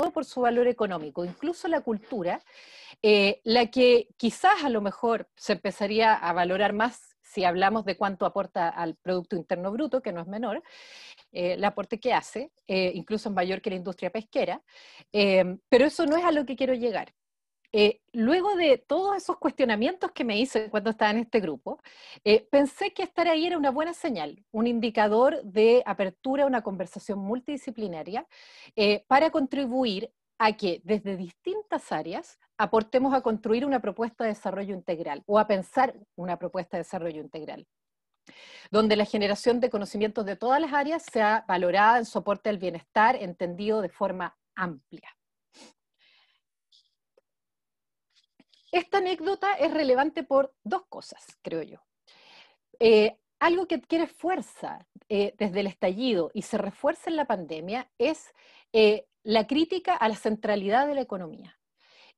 todo por su valor económico, incluso la cultura, la que quizás a lo mejor se empezaría a valorar más si hablamos de cuánto aporta al Producto Interno Bruto, que no es menor, el aporte que hace, incluso es mayor que la industria pesquera, pero eso no es a lo que quiero llegar. Luego de todos esos cuestionamientos que me hice cuando estaba en este grupo, pensé que estar ahí era una buena señal, un indicador de apertura a una conversación multidisciplinaria para contribuir a que desde distintas áreas aportemos a construir una propuesta de desarrollo integral o a pensar una propuesta de desarrollo integral, donde la generación de conocimientos de todas las áreas sea valorada en soporte al bienestar, entendido de forma amplia. Esta anécdota es relevante por dos cosas, creo yo. Algo que adquiere fuerza desde el estallido y se refuerza en la pandemia es la crítica a la centralidad de la economía.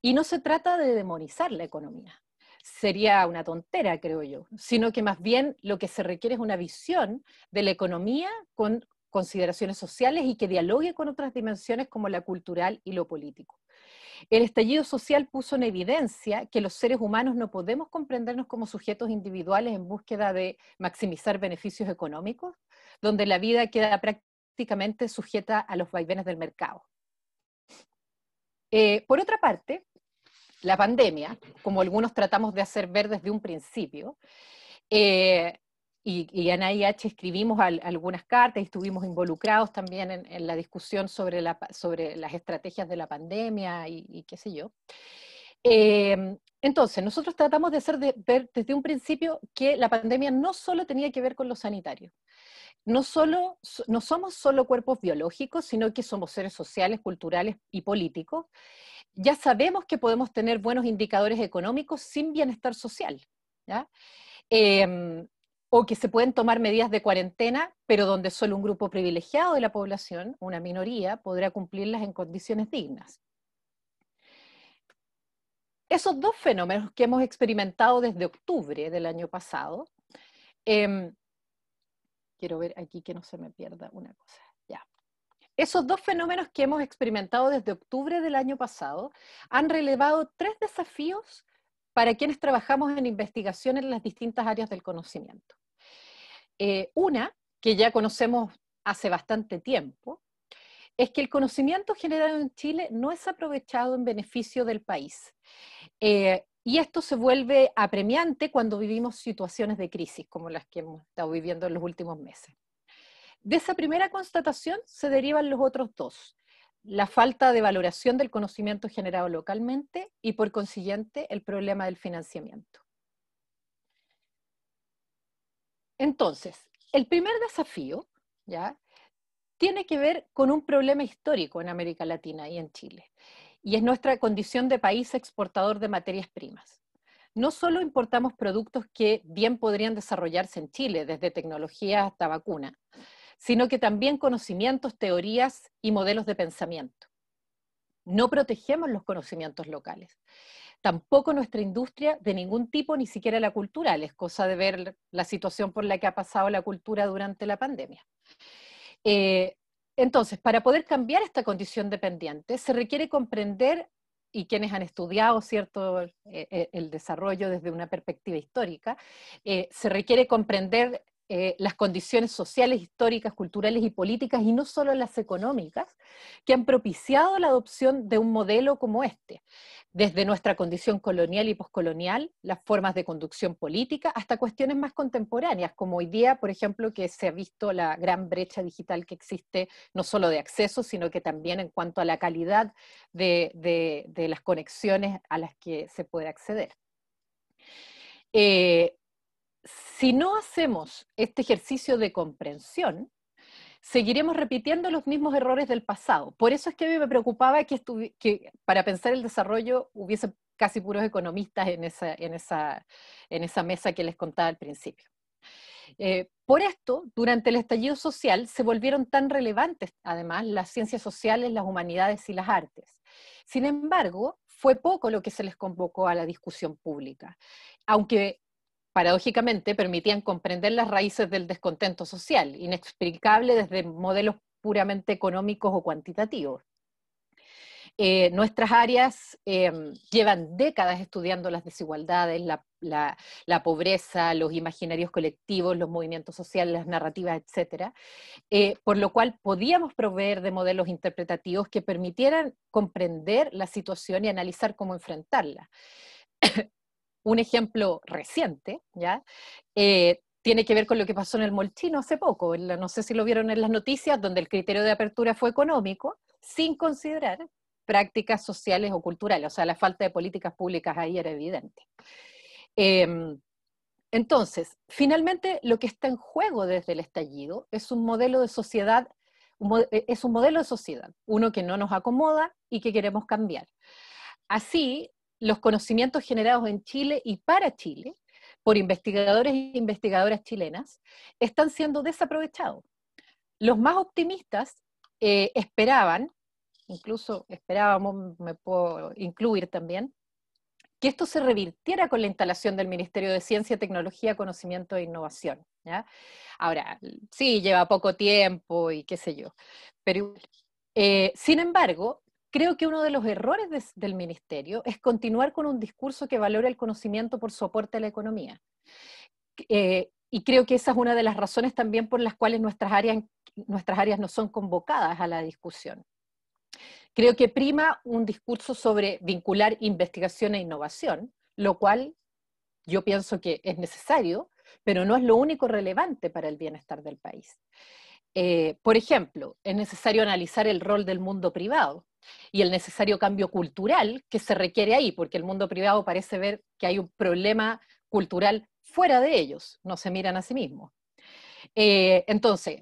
Y no se trata de demonizar la economía, sería una tontera, creo yo, sino que más bien lo que se requiere es una visión de la economía con consideraciones sociales y que dialogue con otras dimensiones como la cultural y lo político. El estallido social puso en evidencia que los seres humanos no podemos comprendernos como sujetos individuales en búsqueda de maximizar beneficios económicos, donde la vida queda prácticamente sujeta a los vaivenes del mercado. Por otra parte, la pandemia, como algunos tratamos de hacer ver desde un principio, y en AIH escribimos algunas cartas y estuvimos involucrados también en la discusión sobre las estrategias de la pandemia y qué sé yo. Entonces, nosotros tratamos de ver desde un principio que la pandemia no solo tenía que ver con lo sanitario. No somos solo cuerpos biológicos, sino que somos seres sociales, culturales y políticos. Ya sabemos que podemos tener buenos indicadores económicos sin bienestar social, ¿ya? O que se pueden tomar medidas de cuarentena, pero donde solo un grupo privilegiado de la población, una minoría, podrá cumplirlas en condiciones dignas. Esos dos fenómenos que hemos experimentado desde octubre del año pasado, quiero ver aquí que no se me pierda una cosa, ya. Esos dos fenómenos que hemos experimentado desde octubre del año pasado han relevado tres desafíos para quienes trabajamos en investigación en las distintas áreas del conocimiento. Una, que ya conocemos hace bastante tiempo, es que el conocimiento generado en Chile no es aprovechado en beneficio del país. Y esto se vuelve apremiante cuando vivimos situaciones de crisis como las que hemos estado viviendo en los últimos meses. De esa primera constatación se derivan los otros dos: la falta de valoración del conocimiento generado localmente y, por consiguiente, el problema del financiamiento. Entonces, el primer desafío, ¿ya?, tiene que ver con un problema histórico en América Latina y en Chile, y es nuestra condición de país exportador de materias primas. No solo importamos productos que bien podrían desarrollarse en Chile, desde tecnología hasta vacuna, sino que también conocimientos, teorías y modelos de pensamiento. No protegemos los conocimientos locales. Tampoco nuestra industria de ningún tipo, ni siquiera la cultural. Es cosa de ver la situación por la que ha pasado la cultura durante la pandemia. Entonces, para poder cambiar esta condición dependiente, se requiere comprender, y quienes han estudiado, ¿cierto?, el desarrollo desde una perspectiva histórica, se requiere comprender las condiciones sociales, históricas, culturales y políticas, y no solo las económicas, que han propiciado la adopción de un modelo como este, desde nuestra condición colonial y poscolonial, las formas de conducción política, hasta cuestiones más contemporáneas, como hoy día, por ejemplo, que se ha visto la gran brecha digital que existe, no solo de acceso, sino que también en cuanto a la calidad de las conexiones a las que se puede acceder. Si no hacemos este ejercicio de comprensión, seguiremos repitiendo los mismos errores del pasado. Por eso es que a mí me preocupaba que para pensar el desarrollo hubiese casi puros economistas en esa mesa que les contaba al principio. Por esto, durante el estallido social se volvieron tan relevantes, además, las ciencias sociales, las humanidades y las artes. Sin embargo, fue poco lo que se les convocó a la discusión pública, aunque paradójicamente permitían comprender las raíces del descontento social, inexplicable desde modelos puramente económicos o cuantitativos. Nuestras áreas llevan décadas estudiando las desigualdades, la pobreza, los imaginarios colectivos, los movimientos sociales, las narrativas, etcétera, por lo cual podíamos proveer de modelos interpretativos que permitieran comprender la situación y analizar cómo enfrentarla. Un ejemplo reciente, ¿ya? Tiene que ver con lo que pasó en el Molchino hace poco, no sé si lo vieron en las noticias, donde el criterio de apertura fue económico, sin considerar prácticas sociales o culturales, o sea, la falta de políticas públicas ahí era evidente. Entonces, finalmente lo que está en juego desde el estallido es un modelo de sociedad, es un modelo de sociedad, uno que no nos acomoda y que queremos cambiar. Así, los conocimientos generados en Chile y para Chile, por investigadores e investigadoras chilenas, están siendo desaprovechados. Los más optimistas esperaban, incluso esperábamos, me puedo incluir también, que esto se revirtiera con la instalación del Ministerio de Ciencia, Tecnología, Conocimiento e Innovación, ¿ya? Ahora, sí, lleva poco tiempo y qué sé yo, pero sin embargo, creo que uno de los errores del ministerio es continuar con un discurso que valora el conocimiento por su aporte a la economía. Y creo que esa es una de las razones también por las cuales nuestras áreas no son convocadas a la discusión. Creo que prima un discurso sobre vincular investigación e innovación, lo cual yo pienso que es necesario, pero no es lo único relevante para el bienestar del país. Por ejemplo, es necesario analizar el rol del mundo privado y el necesario cambio cultural que se requiere ahí, porque el mundo privado parece ver que hay un problema cultural fuera de ellos, no se miran a sí mismos. Entonces,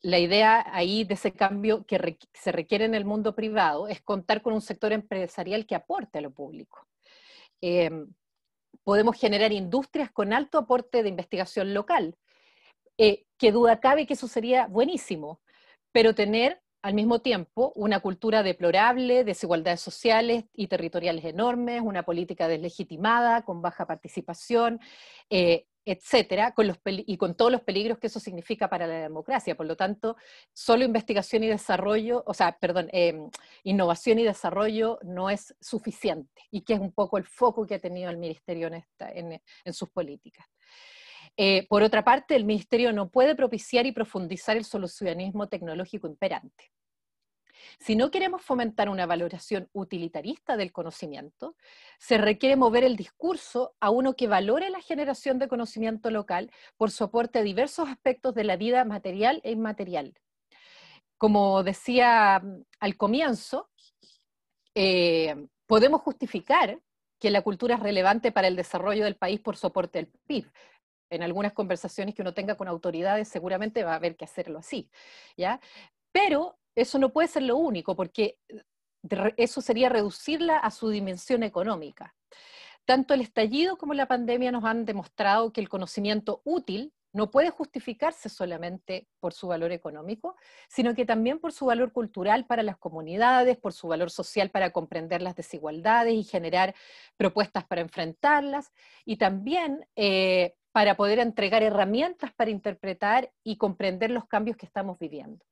la idea ahí de ese cambio que se requiere en el mundo privado es contar con un sector empresarial que aporte a lo público. Podemos generar industrias con alto aporte de investigación local, que duda cabe que eso sería buenísimo, pero tener al mismo tiempo una cultura deplorable, desigualdades sociales y territoriales enormes, una política deslegitimada, con baja participación, etcétera, y con todos los peligros que eso significa para la democracia. Por lo tanto, solo investigación y desarrollo, o sea, perdón, innovación y desarrollo no es suficiente, y que es un poco el foco que ha tenido el Ministerio en sus políticas. Por otra parte, el Ministerio no puede propiciar y profundizar el solucionismo tecnológico imperante. Si no queremos fomentar una valoración utilitarista del conocimiento, se requiere mover el discurso a uno que valore la generación de conocimiento local por su aporte a diversos aspectos de la vida material e inmaterial. Como decía al comienzo, podemos justificar que la cultura es relevante para el desarrollo del país por su aporte al PIB. En algunas conversaciones que uno tenga con autoridades seguramente va a haber que hacerlo así, ¿ya? Pero eso no puede ser lo único, porque eso sería reducirla a su dimensión económica. Tanto el estallido como la pandemia nos han demostrado que el conocimiento útil no puede justificarse solamente por su valor económico, sino que también por su valor cultural para las comunidades, por su valor social para comprender las desigualdades y generar propuestas para enfrentarlas, y también para poder entregar herramientas para interpretar y comprender los cambios que estamos viviendo.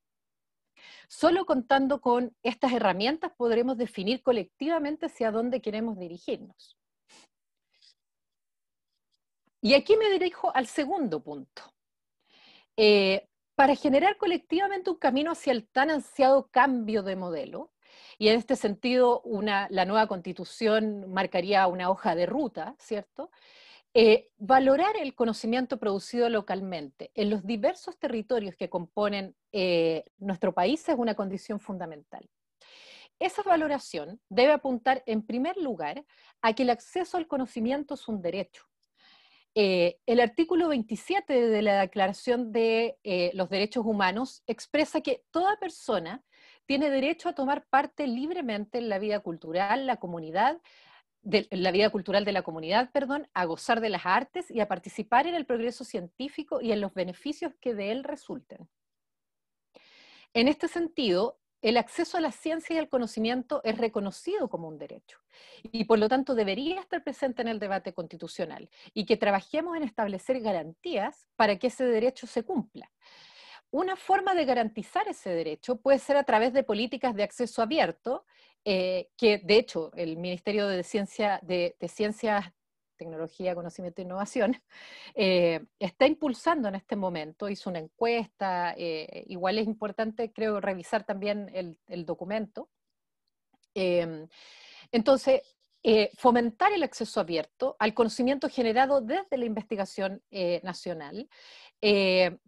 Solo contando con estas herramientas podremos definir colectivamente hacia dónde queremos dirigirnos. Y aquí me dirijo al segundo punto. Para generar colectivamente un camino hacia el tan ansiado cambio de modelo, y en este sentido la nueva constitución marcaría una hoja de ruta, ¿cierto? Valorar el conocimiento producido localmente en los diversos territorios que componen nuestro país es una condición fundamental. Esa valoración debe apuntar en primer lugar a que el acceso al conocimiento es un derecho. El artículo 27 de la Declaración de los Derechos Humanos expresa que toda persona tiene derecho a tomar parte libremente en la vida cultural, la vida cultural de la comunidad, a gozar de las artes y a participar en el progreso científico y en los beneficios que de él resulten. En este sentido, el acceso a la ciencia y al conocimiento es reconocido como un derecho y por lo tanto debería estar presente en el debate constitucional y que trabajemos en establecer garantías para que ese derecho se cumpla. Una forma de garantizar ese derecho puede ser a través de políticas de acceso abierto que de hecho el Ministerio de Ciencias, Tecnología, Conocimiento e Innovación, está impulsando en este momento, hizo una encuesta, igual es importante creo revisar también el documento. Entonces, fomentar el acceso abierto al conocimiento generado desde la investigación nacional,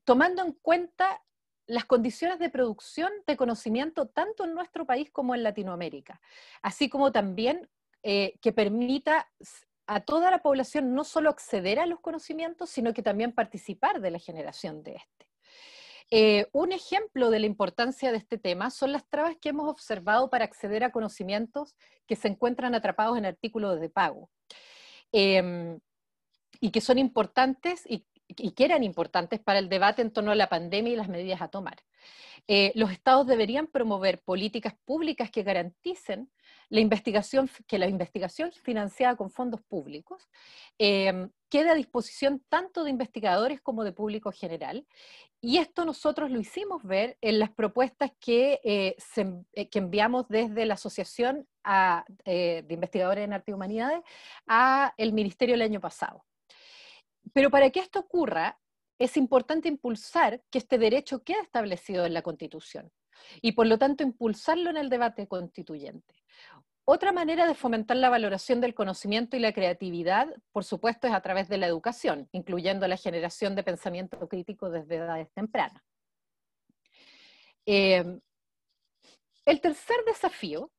tomando en cuenta las condiciones de producción de conocimiento tanto en nuestro país como en Latinoamérica, así como también que permita a toda la población no solo acceder a los conocimientos, sino que también participar de la generación de este. Un ejemplo de la importancia de este tema son las trabas que hemos observado para acceder a conocimientos que se encuentran atrapados en artículos de pago, y que son importantes y que eran importantes para el debate en torno a la pandemia y las medidas a tomar. Los estados deberían promover políticas públicas que garanticen que la investigación financiada con fondos públicos quede a disposición tanto de investigadores como de público general. Y esto nosotros lo hicimos ver en las propuestas que enviamos desde la Asociación de Investigadores en Arte y Humanidades al Ministerio el año pasado. Pero para que esto ocurra, es importante impulsar que este derecho quede establecido en la Constitución y por lo tanto impulsarlo en el debate constituyente. Otra manera de fomentar la valoración del conocimiento y la creatividad, por supuesto, es a través de la educación, incluyendo la generación de pensamiento crítico desde edades tempranas. El tercer desafío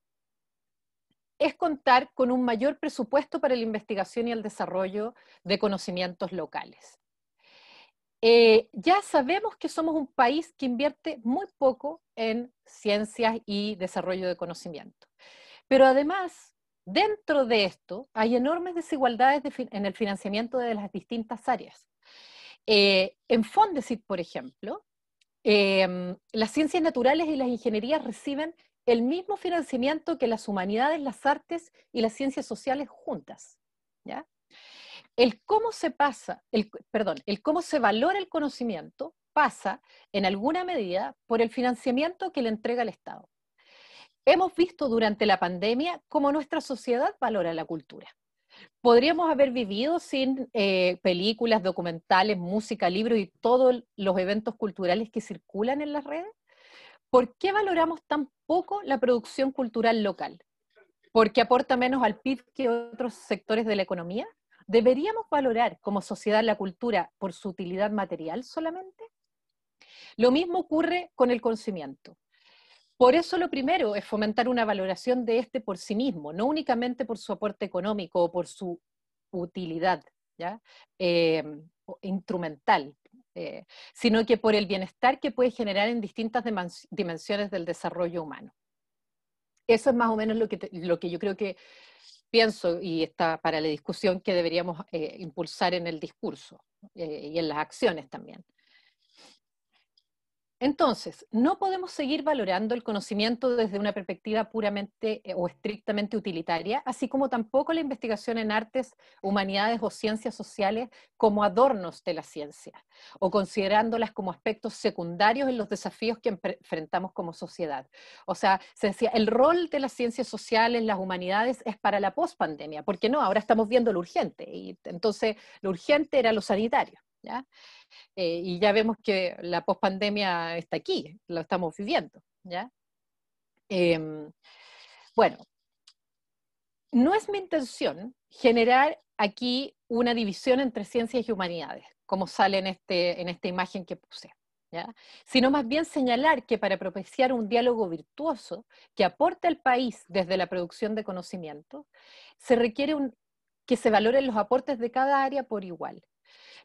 es contar con un mayor presupuesto para la investigación y el desarrollo de conocimientos locales. Ya sabemos que somos un país que invierte muy poco en ciencias y desarrollo de conocimiento. Pero además, dentro de esto, hay enormes desigualdades en el financiamiento de las distintas áreas. En Fondesit, por ejemplo, las ciencias naturales y las ingenierías reciben el mismo financiamiento que las humanidades, las artes y las ciencias sociales juntas, ¿ya? El cómo se valora el conocimiento pasa, en alguna medida, por el financiamiento que le entrega el Estado. Hemos visto durante la pandemia cómo nuestra sociedad valora la cultura. Podríamos haber vivido sin películas, documentales, música, libros y todos los eventos culturales que circulan en las redes. ¿Por qué valoramos tan poco la producción cultural local? ¿Porque aporta menos al PIB que otros sectores de la economía? ¿Deberíamos valorar como sociedad la cultura por su utilidad material solamente? Lo mismo ocurre con el conocimiento. Por eso lo primero es fomentar una valoración de este por sí mismo, no únicamente por su aporte económico o por su utilidad, ¿ya? Instrumental, sino que por el bienestar que puede generar en distintas dimensiones del desarrollo humano. Eso es más o menos lo que yo creo que pienso y está para la discusión que deberíamos impulsar en el discurso y en las acciones también. Entonces, no podemos seguir valorando el conocimiento desde una perspectiva puramente o estrictamente utilitaria, así como tampoco la investigación en artes, humanidades o ciencias sociales como adornos de la ciencia, o considerándolas como aspectos secundarios en los desafíos que enfrentamos como sociedad. O sea, se decía, el rol de las ciencias sociales, las humanidades, es para la pospandemia, porque no, ahora estamos viendo lo urgente, y entonces lo urgente era lo sanitario, ¿ya? Y ya vemos que la pospandemia está aquí, lo estamos viviendo, ¿ya? Bueno, no es mi intención generar aquí una división entre ciencias y humanidades, como sale en esta imagen que puse, ¿ya? Sino más bien señalar que para propiciar un diálogo virtuoso que aporte al país desde la producción de conocimiento, se requiere que se valoren los aportes de cada área por igual.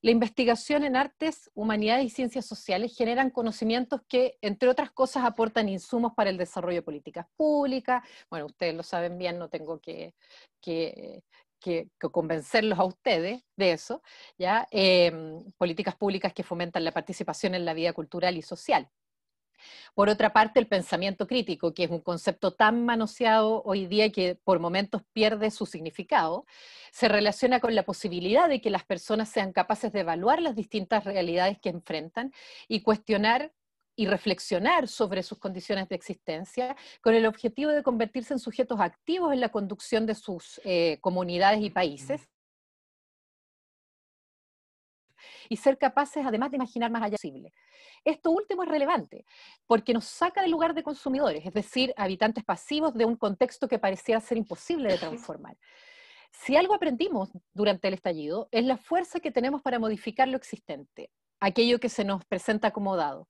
La investigación en artes, humanidades y ciencias sociales generan conocimientos que, entre otras cosas, aportan insumos para el desarrollo de políticas públicas. Bueno, ustedes lo saben bien, no tengo que convencerlos a ustedes de eso, ¿ya? Políticas públicas que fomentan la participación en la vida cultural y social. Por otra parte, el pensamiento crítico, que es un concepto tan manoseado hoy día que por momentos pierde su significado, se relaciona con la posibilidad de que las personas sean capaces de evaluar las distintas realidades que enfrentan y cuestionar y reflexionar sobre sus condiciones de existencia con el objetivo de convertirse en sujetos activos en la conducción de sus comunidades y países, y ser capaces además de imaginar más allá posible. Esto último es relevante porque nos saca del lugar de consumidores, es decir, habitantes pasivos de un contexto que pareciera ser imposible de transformar. Si algo aprendimos durante el estallido es la fuerza que tenemos para modificar lo existente, aquello que se nos presenta acomodado.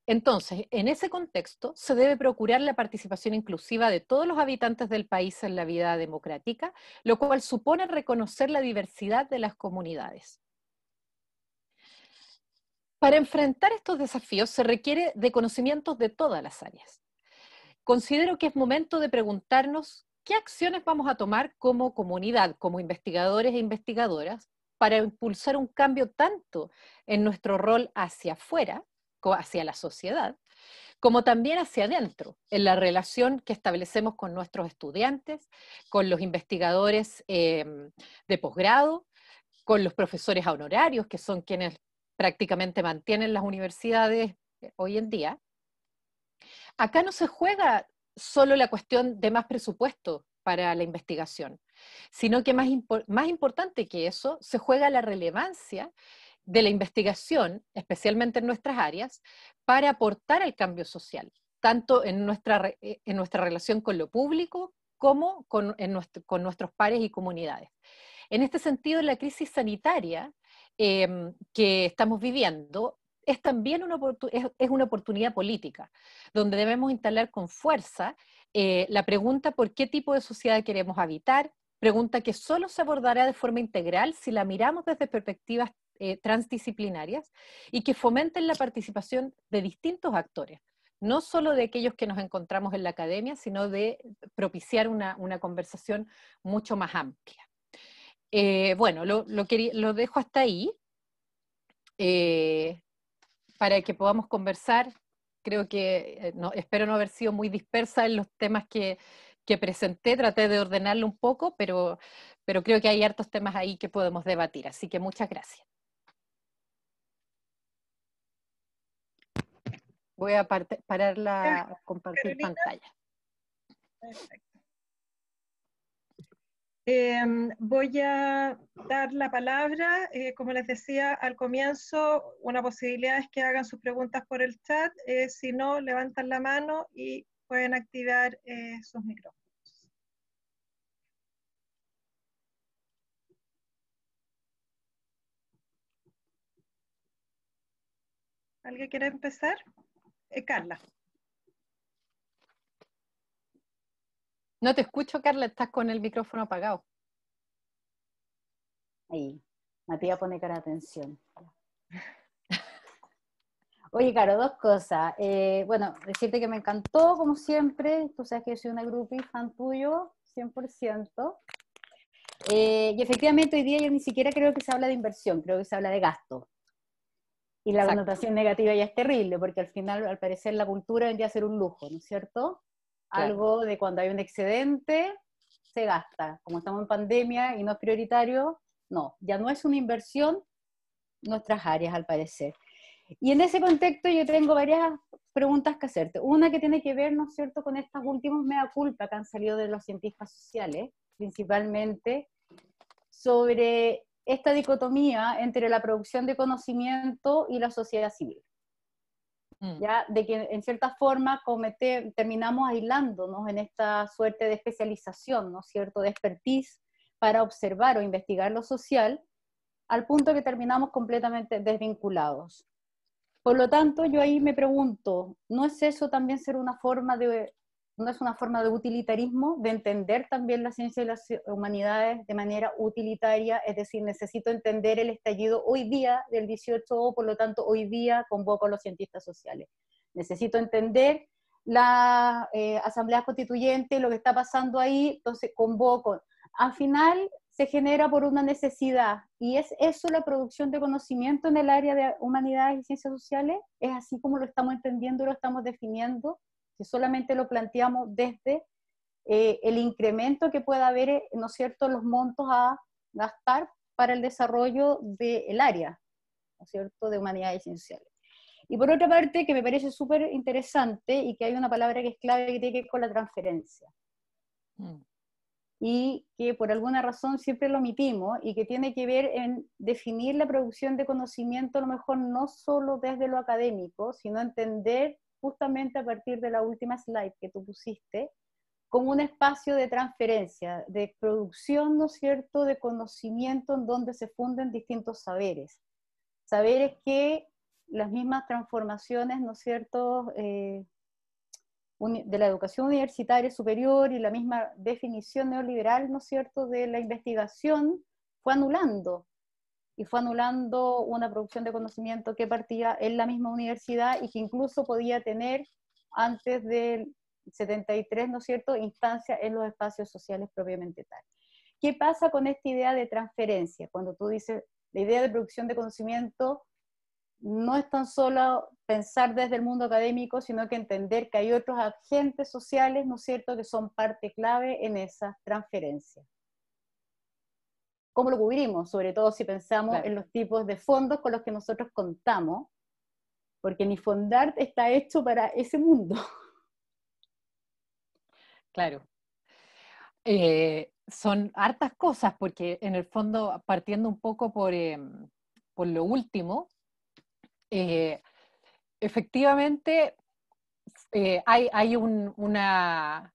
Entonces, en ese contexto, se debe procurar la participación inclusiva de todos los habitantes del país en la vida democrática, lo cual supone reconocer la diversidad de las comunidades. Para enfrentar estos desafíos se requiere de conocimientos de todas las áreas. Considero que es momento de preguntarnos qué acciones vamos a tomar como comunidad, como investigadores e investigadoras, para impulsar un cambio tanto en nuestro rol hacia afuera, hacia la sociedad, como también hacia adentro, en la relación que establecemos con nuestros estudiantes, con los investigadores de posgrado, con los profesores honorarios, que son quienes prácticamente mantienen las universidades hoy en día. Acá no se juega solo la cuestión de más presupuesto para la investigación, sino que más importante que eso, se juega la relevancia de la investigación, especialmente en nuestras áreas, para aportar al cambio social, tanto en nuestra relación con lo público como con nuestros pares y comunidades. En este sentido, la crisis sanitaria que estamos viviendo es también es una oportunidad política, donde debemos instalar con fuerza la pregunta por qué tipo de sociedad queremos habitar, pregunta que solo se abordará de forma integral si la miramos desde perspectivas transdisciplinarias y que fomenten la participación de distintos actores, no solo de aquellos que nos encontramos en la academia, sino de propiciar una conversación mucho más amplia. Bueno, lo dejo hasta ahí para que podamos conversar. Creo que espero no haber sido muy dispersa en los temas que presenté, traté de ordenarlo un poco, pero creo que hay hartos temas ahí que podemos debatir, así que muchas gracias. Voy a parar la compartir Carolina. pantalla. Perfecto. Voy a dar la palabra, como les decía al comienzo, una posibilidad es que hagan sus preguntas por el chat, si no, levantan la mano y pueden activar sus micrófonos. ¿Alguien quiere empezar? Carla. No te escucho, Carla, estás con el micrófono apagado. Ahí, Matías pone cara de atención. Oye, Caro, dos cosas. Bueno, decirte que me encantó, como siempre. Tú sabes que yo soy una groupie fan tuyo, 100%. Y efectivamente hoy día yo ni siquiera creo que se habla de inversión, creo que se habla de gasto. Y la Exacto. connotación negativa ya es terrible, porque al final, al parecer, la cultura vendría a ser un lujo, ¿no es cierto? Claro. Algo de cuando hay un excedente, se gasta. Como estamos en pandemia y no es prioritario, no, ya no es una inversión nuestras áreas, al parecer. Y en ese contexto yo tengo varias preguntas que hacerte. Una que tiene que ver, ¿no es cierto?, con estas últimas mea culpa que han salido de los cientistas sociales, principalmente, sobre esta dicotomía entre la producción de conocimiento y la sociedad civil. ¿Ya? De que en cierta forma terminamos aislándonos en esta suerte de especialización, ¿no es cierto?, de expertise para observar o investigar lo social, al punto que terminamos completamente desvinculados. Por lo tanto, yo ahí me pregunto, ¿no es eso también ser una forma de, no es una forma de utilitarismo, de entender también la ciencia y las humanidades de manera utilitaria? Es decir, necesito entender el estallido hoy día del 18, por lo tanto, hoy día convoco a los cientistas sociales. Necesito entender la asamblea constituyente, lo que está pasando ahí, entonces convoco. Al final se genera por una necesidad, y es eso la producción de conocimiento en el área de humanidades y ciencias sociales. Es así como lo estamos entendiendo, lo estamos definiendo, si solamente lo planteamos desde el incremento que pueda haber, ¿no es cierto?, los montos a gastar para el desarrollo del área, ¿no es cierto?, de humanidades y ciencias sociales. Y por otra parte, que me parece súper interesante y que hay una palabra que es clave que tiene que ver con la transferencia. Y que por alguna razón siempre lo omitimos y que tiene que ver en definir la producción de conocimiento a lo mejor no solo desde lo académico, sino entender justamente a partir de la última slide que tú pusiste, como un espacio de transferencia, de producción, ¿no es cierto?, de conocimiento en donde se funden distintos saberes. Saberes que las mismas transformaciones, ¿no es cierto?, de la educación universitaria superior y la misma definición neoliberal, ¿no es cierto?, de la investigación, fue anulando. Y fue anulando una producción de conocimiento que partía en la misma universidad y que incluso podía tener, antes del 73, ¿no es cierto?, instancias en los espacios sociales propiamente tal. ¿Qué pasa con esta idea de transferencia? Cuando tú dices, la idea de producción de conocimiento no es tan solo pensar desde el mundo académico, sino que entender que hay otros agentes sociales, ¿no es cierto?, que son parte clave en esas transferencias. ¿Cómo lo cubrimos? Sobre todo si pensamos en los tipos de fondos con los que nosotros contamos, porque ni Fondart está hecho para ese mundo. Claro. Son hartas cosas, porque en el fondo, partiendo un poco por lo último, efectivamente hay una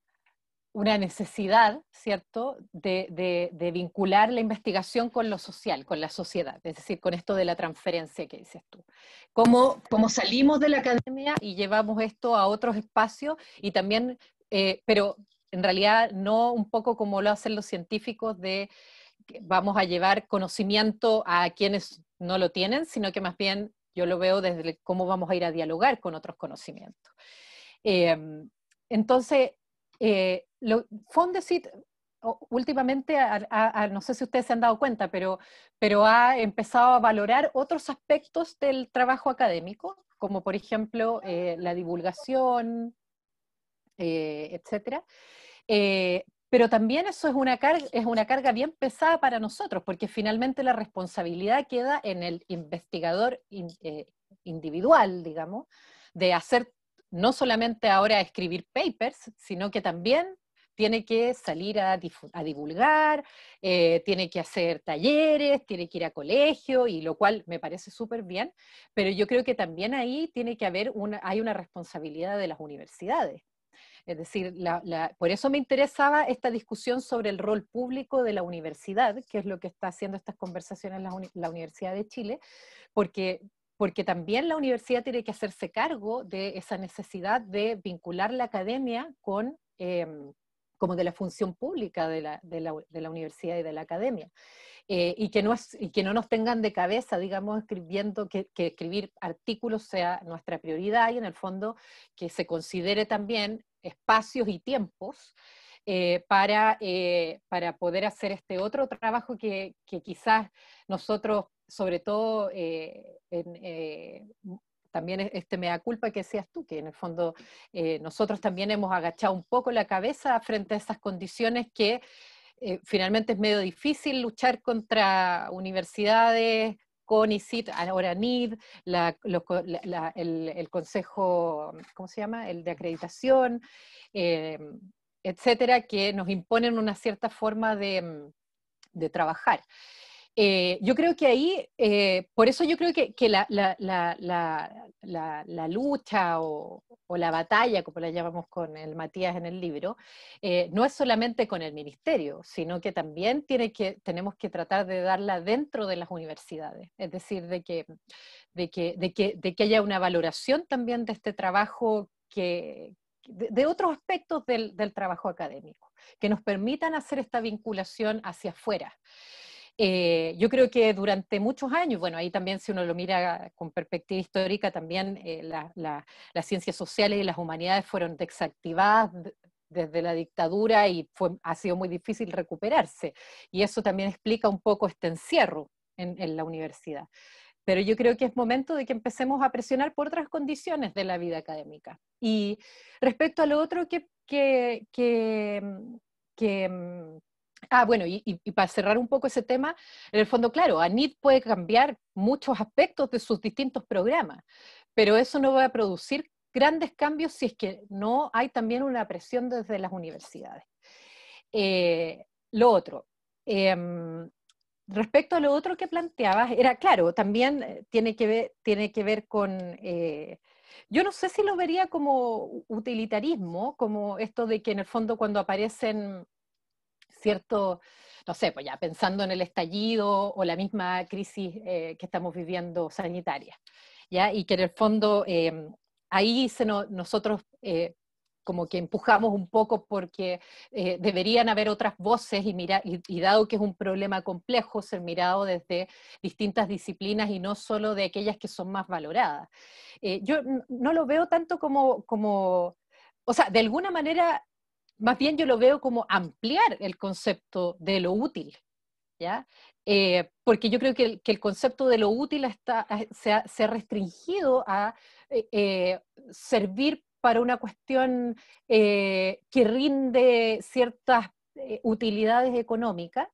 necesidad, ¿cierto?, de vincular la investigación con lo social, con la sociedad, es decir, con esto de la transferencia que dices tú. ¿Cómo salimos de la academia y llevamos esto a otros espacios? Y también, pero en realidad no un poco como lo hacen los científicos de que vamos a llevar conocimiento a quienes no lo tienen, sino que más bien yo lo veo desde cómo vamos a ir a dialogar con otros conocimientos. Entonces, Fondesit últimamente, no sé si ustedes se han dado cuenta, pero ha empezado a valorar otros aspectos del trabajo académico, como por ejemplo la divulgación, etcétera. Pero también eso es una carga bien pesada para nosotros, porque finalmente la responsabilidad queda en el investigador individual, digamos, de hacer no solamente ahora escribir papers, sino que también tiene que salir a divulgar, tiene que hacer talleres, tiene que ir a colegio, y lo cual me parece súper bien, pero yo creo que también ahí tiene que haber hay una responsabilidad de las universidades. Es decir, por eso me interesaba esta discusión sobre el rol público de la universidad, que es lo que está haciendo estas conversaciones la Universidad de Chile, porque también la universidad tiene que hacerse cargo de esa necesidad de vincular la academia con, como de la función pública de la universidad y de la academia. Y que no nos tengan de cabeza, digamos, escribiendo que escribir artículos sea nuestra prioridad, y en el fondo que se considere también espacios y tiempos para poder hacer este otro trabajo que quizás nosotros, sobre todo, también este mea culpa que decías tú, que en el fondo nosotros también hemos agachado un poco la cabeza frente a esas condiciones que finalmente es medio difícil luchar contra universidades, CONICYT, ahora NID, el consejo, ¿cómo se llama?, el de acreditación, eh, etcétera, que nos imponen una cierta forma de trabajar. Yo creo que ahí, por eso yo creo que la lucha o la batalla, como la llamamos con el Matías en el libro, no es solamente con el ministerio, sino que también tenemos que tratar de darla dentro de las universidades, es decir, de que haya una valoración también de este trabajo de otros aspectos del trabajo académico, que nos permitan hacer esta vinculación hacia afuera. Yo creo que durante muchos años, bueno, ahí también si uno lo mira con perspectiva histórica, también las ciencias sociales y las humanidades fueron desactivadas desde la dictadura y ha sido muy difícil recuperarse. Y eso también explica un poco este encierro en la universidad. Pero yo creo que es momento de que empecemos a presionar por otras condiciones de la vida académica. Y respecto a lo otro que Bueno, y para cerrar un poco ese tema, en el fondo, claro, ANIT puede cambiar muchos aspectos de sus distintos programas, pero eso no va a producir grandes cambios si es que no hay también una presión desde las universidades. Lo otro, respecto a lo otro que planteabas, era claro, también tiene que ver con, yo no sé si lo vería como utilitarismo, como esto de que en el fondo cuando aparecen cierto, no sé, pues ya pensando en el estallido o la misma crisis que estamos viviendo sanitaria, ¿ya? Y que en el fondo ahí nosotros como que empujamos un poco porque deberían haber otras voces y dado que es un problema complejo, ser mirado desde distintas disciplinas y no solo de aquellas que son más valoradas. Yo no lo veo tanto o sea, de alguna manera más bien yo lo veo como ampliar el concepto de lo útil, ¿ya? Porque yo creo que el concepto de lo útil se ha restringido a servir para una cuestión que rinde ciertas utilidades económicas,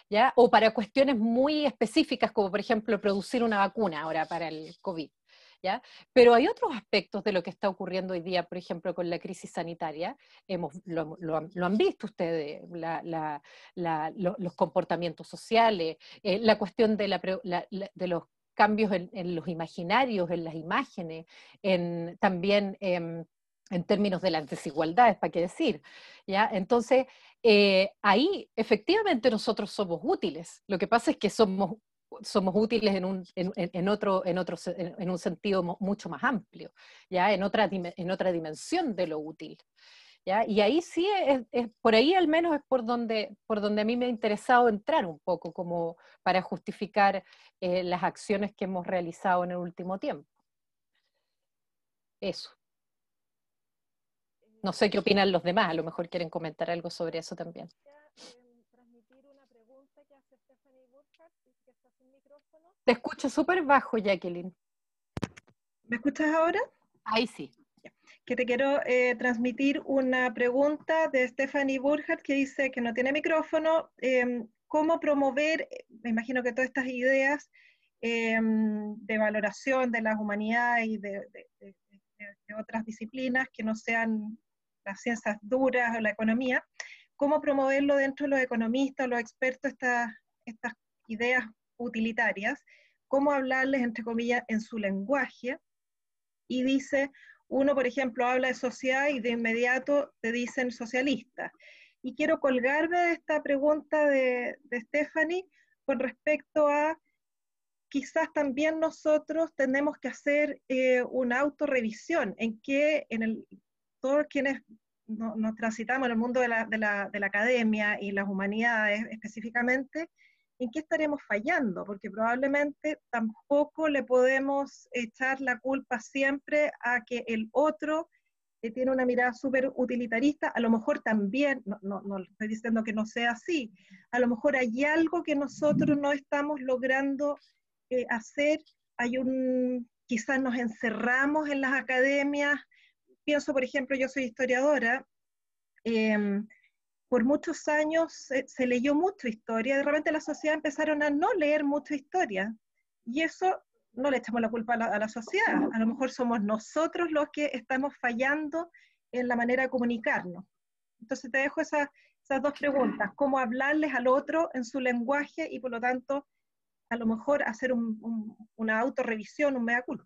¿ya? O para cuestiones muy específicas, como por ejemplo producir una vacuna ahora para el COVID. ¿Ya? Pero hay otros aspectos de lo que está ocurriendo hoy día, por ejemplo, con la crisis sanitaria, lo han visto ustedes, los comportamientos sociales, la cuestión de los cambios en los imaginarios, en las imágenes, también en términos de las desigualdades, ¿para qué decir? ¿Ya? Entonces, ahí efectivamente nosotros somos útiles. Lo que pasa es que somos útiles en un sentido mucho más amplio, ¿ya? En otra dimensión de lo útil, ¿ya? Y ahí sí, por ahí al menos es por donde a mí me ha interesado entrar un poco, como para justificar las acciones que hemos realizado en el último tiempo. Eso. No sé qué opinan los demás, a lo mejor quieren comentar algo sobre eso también. Transmitir una pregunta que hace Stephanie Burkhardt, que está sin micrófono. Te escucho súper bajo, Jacqueline. ¿Me escuchas ahora? Ahí sí. Que te quiero transmitir una pregunta de Stephanie Burkhardt que dice que no tiene micrófono. ¿Cómo promover, me imagino que todas estas ideas de valoración de las humanidades y de otras disciplinas que no sean las ciencias duras o la economía, cómo promoverlo dentro de los economistas, los expertos, estas ideas utilitarias, cómo hablarles, entre comillas, en su lenguaje? Y dice, uno, por ejemplo, habla de sociedad y de inmediato te dicen socialista. Y quiero colgarme de esta pregunta de Stephanie con respecto a quizás también nosotros tenemos que hacer una autorrevisión en que todos quienes nos transitamos en el mundo de la academia y las humanidades específicamente, ¿en qué estaremos fallando? Porque probablemente tampoco le podemos echar la culpa siempre a que el otro tiene una mirada súper utilitarista. A lo mejor también, no estoy diciendo que no sea así, a lo mejor hay algo que nosotros no estamos logrando hacer, quizás nos encerramos en las academias. Pienso, por ejemplo, yo soy historiadora, por muchos años se leyó mucho historia, de repente la sociedad empezaron a no leer mucha historia, y eso no le echamos la culpa a la sociedad, a lo mejor somos nosotros los que estamos fallando en la manera de comunicarnos. Entonces te dejo esas dos preguntas, cómo hablarles al otro en su lenguaje y por lo tanto a lo mejor hacer una autorrevisión, un mea culpa.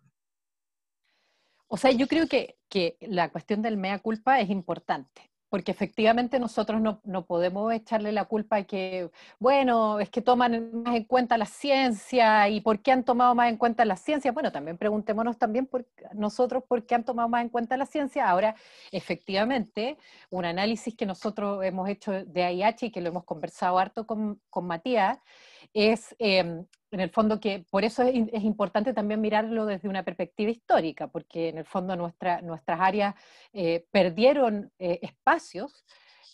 O sea, yo creo que la cuestión del mea culpa es importante, porque efectivamente nosotros no podemos echarle la culpa a que, bueno, es que toman más en cuenta la ciencia, y ¿por qué han tomado más en cuenta la ciencia? Bueno, también preguntémonos también nosotros por qué han tomado más en cuenta la ciencia. Ahora, efectivamente, un análisis que nosotros hemos hecho de AIH y que lo hemos conversado harto con Matías, es en el fondo que por eso es importante también mirarlo desde una perspectiva histórica, porque en el fondo nuestras áreas perdieron espacios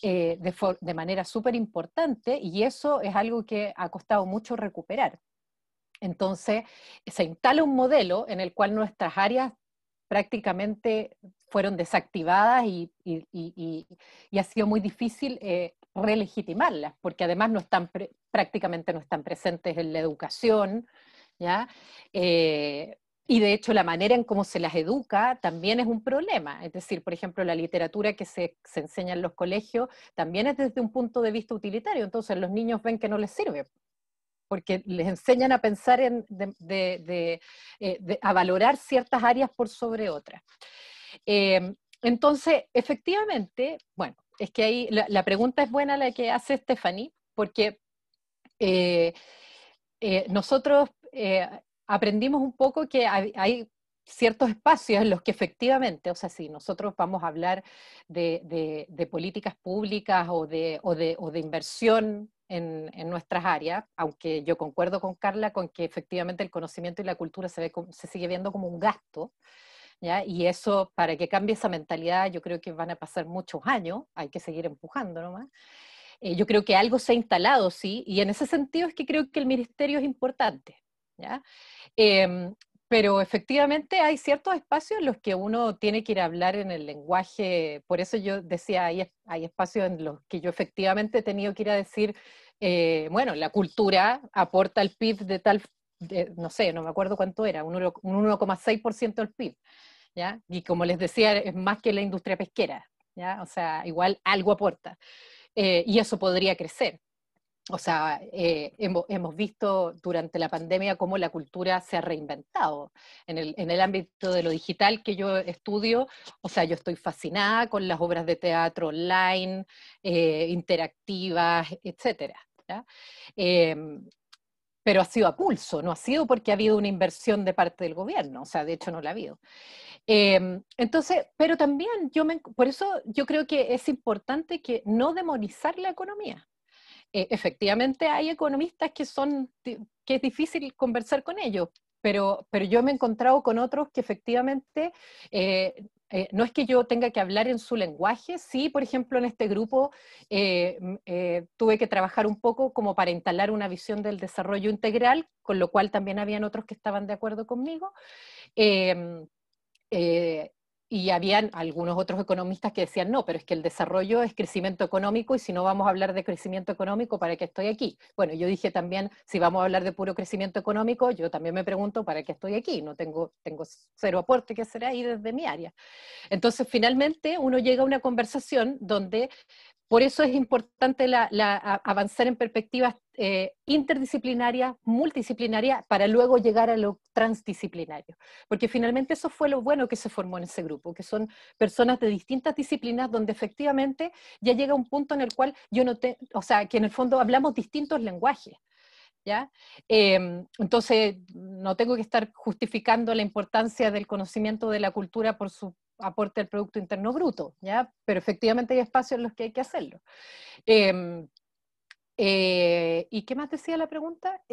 de manera súper importante, y eso es algo que ha costado mucho recuperar. Entonces, se instala un modelo en el cual nuestras áreas prácticamente fueron desactivadas y ha sido muy difícil relegitimarlas, porque además no están prácticamente no están presentes en la educación, ¿ya? Y de hecho la manera en cómo se las educa también es un problema. Es decir, por ejemplo, la literatura que se enseña en los colegios también es desde un punto de vista utilitario, entonces los niños ven que no les sirve, porque les enseñan a pensar a valorar ciertas áreas por sobre otras. Entonces, efectivamente, bueno, es que ahí la pregunta es buena la que hace Stephanie, porque nosotros aprendimos un poco que hay ciertos espacios en los que efectivamente, o sea, si nosotros vamos a hablar de políticas públicas o de inversión en nuestras áreas, aunque yo concuerdo con Carla con que efectivamente el conocimiento y la cultura se sigue viendo como un gasto, ¿ya? Y eso, para que cambie esa mentalidad, yo creo que van a pasar muchos años, hay que seguir empujando nomás. Yo creo que algo se ha instalado, sí, y en ese sentido es que creo que el ministerio es importante, ¿ya? Pero efectivamente hay ciertos espacios en los que uno tiene que ir a hablar en el lenguaje, por eso yo decía, hay espacios en los que yo efectivamente he tenido que ir a decir, bueno, la cultura aporta al PIB de tal, no sé, no me acuerdo cuánto era, un 1,6% del PIB, ¿ya? Y como les decía, es más que la industria pesquera, ¿ya? O sea, igual algo aporta. Y eso podría crecer. O sea, hemos visto durante la pandemia cómo la cultura se ha reinventado. En el ámbito de lo digital que yo estudio, o sea, yo estoy fascinada con las obras de teatro online, interactivas, etcétera, ¿ya? Pero ha sido a pulso, no ha sido porque ha habido una inversión de parte del gobierno, o sea, de hecho no la ha habido. Entonces, pero también por eso yo creo que es importante que no demonizar la economía. Efectivamente hay economistas que es difícil conversar con ellos, pero yo me he encontrado con otros que efectivamente no es que yo tenga que hablar en su lenguaje, sí, por ejemplo, en este grupo tuve que trabajar un poco como para instalar una visión del desarrollo integral, con lo cual también habían otros que estaban de acuerdo conmigo. Eh, eh, y habían algunos otros economistas que decían, no, pero es que el desarrollo es crecimiento económico y si no vamos a hablar de crecimiento económico, ¿para qué estoy aquí? Bueno, yo dije también, si vamos a hablar de puro crecimiento económico, yo también me pregunto, ¿para qué estoy aquí? No tengo cero aporte que hacer ahí desde mi área. Entonces, finalmente, uno llega a una conversación donde por eso es importante avanzar en perspectivas interdisciplinarias, multidisciplinarias, para luego llegar a lo transdisciplinario. Porque finalmente eso fue lo bueno que se formó en ese grupo, que son personas de distintas disciplinas donde efectivamente ya llega un punto en el cual o sea, que en el fondo hablamos distintos lenguajes. ¿Ya? Entonces, no tengo que estar justificando la importancia del conocimiento de la cultura por su aporte al Producto Interno Bruto, ¿ya? Pero efectivamente hay espacios en los que hay que hacerlo. ¿Y qué más decía la pregunta?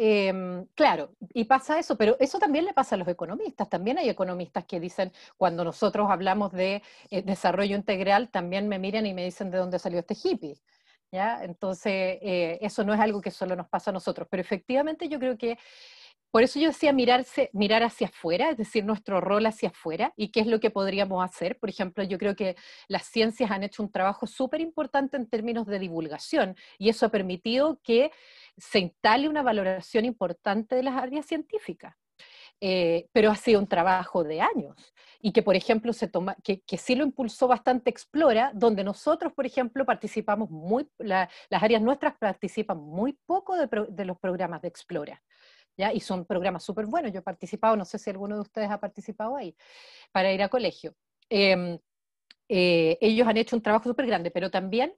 Claro, y pasa eso, pero eso también le pasa a los economistas. También hay economistas que dicen, cuando nosotros hablamos de desarrollo integral, también me miran y me dicen de dónde salió este hippie. ¿Ya? Entonces, eso no es algo que solo nos pasa a nosotros, pero efectivamente yo creo que, por eso yo decía mirar hacia afuera, es decir, nuestro rol hacia afuera, y qué es lo que podríamos hacer. Por ejemplo, yo creo que las ciencias han hecho un trabajo súper importante en términos de divulgación, y eso ha permitido que se instale una valoración importante de las áreas científicas. Pero ha sido un trabajo de años y que, por ejemplo, que sí lo impulsó bastante Explora, donde nosotros, por ejemplo, participamos las áreas nuestras participan muy poco de los programas de Explora, ¿ya? Y son programas súper buenos. Yo he participado, no sé si alguno de ustedes ha participado ahí, para ir a colegio. Ellos han hecho un trabajo súper grande, pero también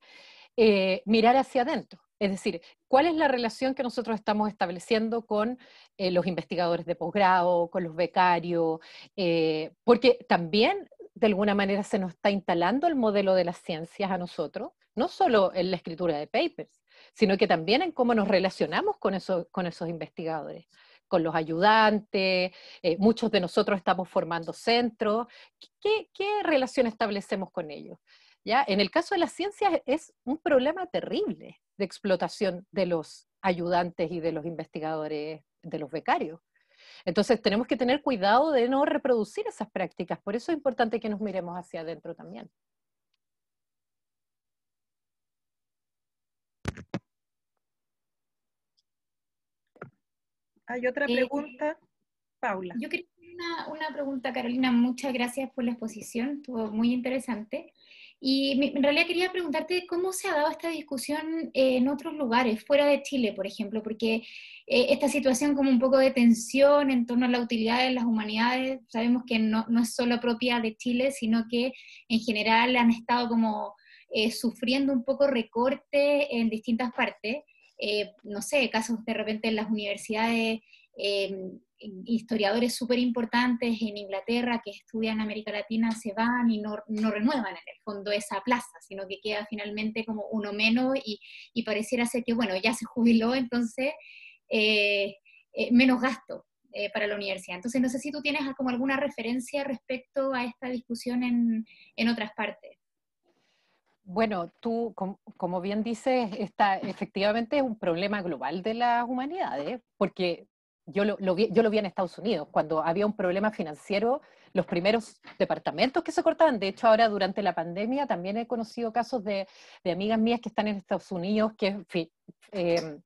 mirar hacia adentro. Es decir, ¿cuál es la relación que nosotros estamos estableciendo con los investigadores de posgrado, con los becarios? Porque también, de alguna manera, se nos está instalando el modelo de las ciencias a nosotros, no solo en la escritura de papers, sino que también en cómo nos relacionamos con esos investigadores, con los ayudantes. Muchos de nosotros estamos formando centros. ¿Qué relación establecemos con ellos? ¿Ya? En el caso de las ciencias es un problema terrible de explotación de los ayudantes y de los investigadores, de los becarios. Entonces tenemos que tener cuidado de no reproducir esas prácticas, por eso es importante que nos miremos hacia adentro también. Hay otra pregunta, Paula. Yo quería hacer una pregunta, Carolina. Muchas gracias por la exposición, estuvo muy interesante. Y en realidad quería preguntarte cómo se ha dado esta discusión en otros lugares, fuera de Chile, por ejemplo, porque esta situación como un poco de tensión en torno a la utilidad de las humanidades, sabemos que no es solo propia de Chile, sino que en general han estado como sufriendo un poco recorte en distintas partes. No sé, casos de repente en las universidades, historiadores súper importantes en Inglaterra que estudian América Latina se van y no renuevan en el fondo esa plaza, sino que queda finalmente como uno menos y pareciera ser que, bueno, ya se jubiló, entonces menos gasto para la universidad. Entonces no sé si tú tienes como alguna referencia respecto a esta discusión en otras partes. Bueno, tú, como bien dices, efectivamente es un problema global de las humanidades, porque yo lo vi en Estados Unidos, cuando había un problema financiero, los primeros departamentos que se cortaban. De hecho, ahora durante la pandemia también he conocido casos de amigas mías que están en Estados Unidos que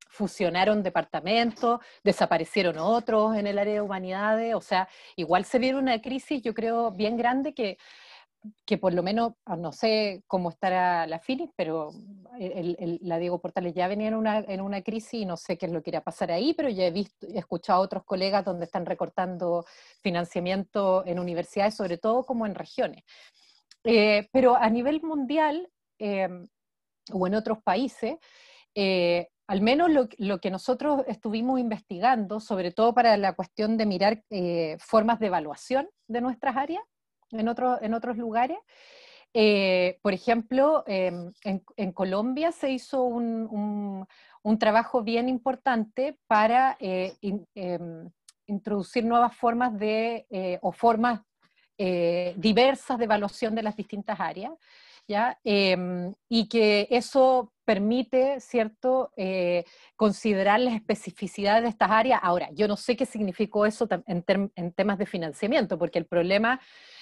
fusionaron departamentos, desaparecieron otros en el área de humanidades. O sea, igual se viene una crisis, yo creo, bien grande que por lo menos, no sé cómo estará la Finis, pero la Diego Portales ya venía en una crisis y no sé qué es lo que irá a pasar ahí, pero ya he escuchado a otros colegas donde están recortando financiamiento en universidades, sobre todo como en regiones. Pero a nivel mundial o en otros países, al menos lo que nosotros estuvimos investigando, sobre todo para la cuestión de mirar formas de evaluación de nuestras áreas, en otros lugares. Por ejemplo, en Colombia se hizo un trabajo bien importante para introducir nuevas formas o formas diversas de evaluación de las distintas áreas, ¿ya? Y que eso permite, ¿cierto?, considerar las especificidades de estas áreas. Ahora, yo no sé qué significó eso en temas de financiamiento, porque el problema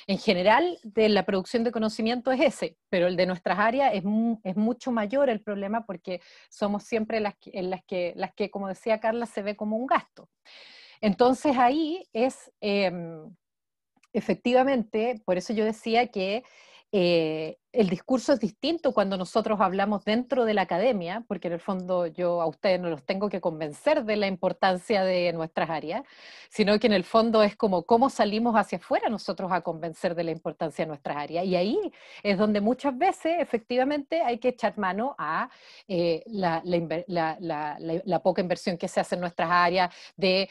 en general de la producción de conocimiento es ese, pero el de nuestras áreas es mucho mayor el problema porque somos siempre las que, como decía Carla, se ve como un gasto. Entonces ahí es, efectivamente, por eso yo decía que el discurso es distinto cuando nosotros hablamos dentro de la academia, porque en el fondo yo a ustedes no los tengo que convencer de la importancia de nuestras áreas, sino que en el fondo es como cómo salimos hacia afuera nosotros a convencer de la importancia de nuestras áreas. Y ahí es donde muchas veces efectivamente hay que echar mano a la poca inversión que se hace en nuestras áreas, de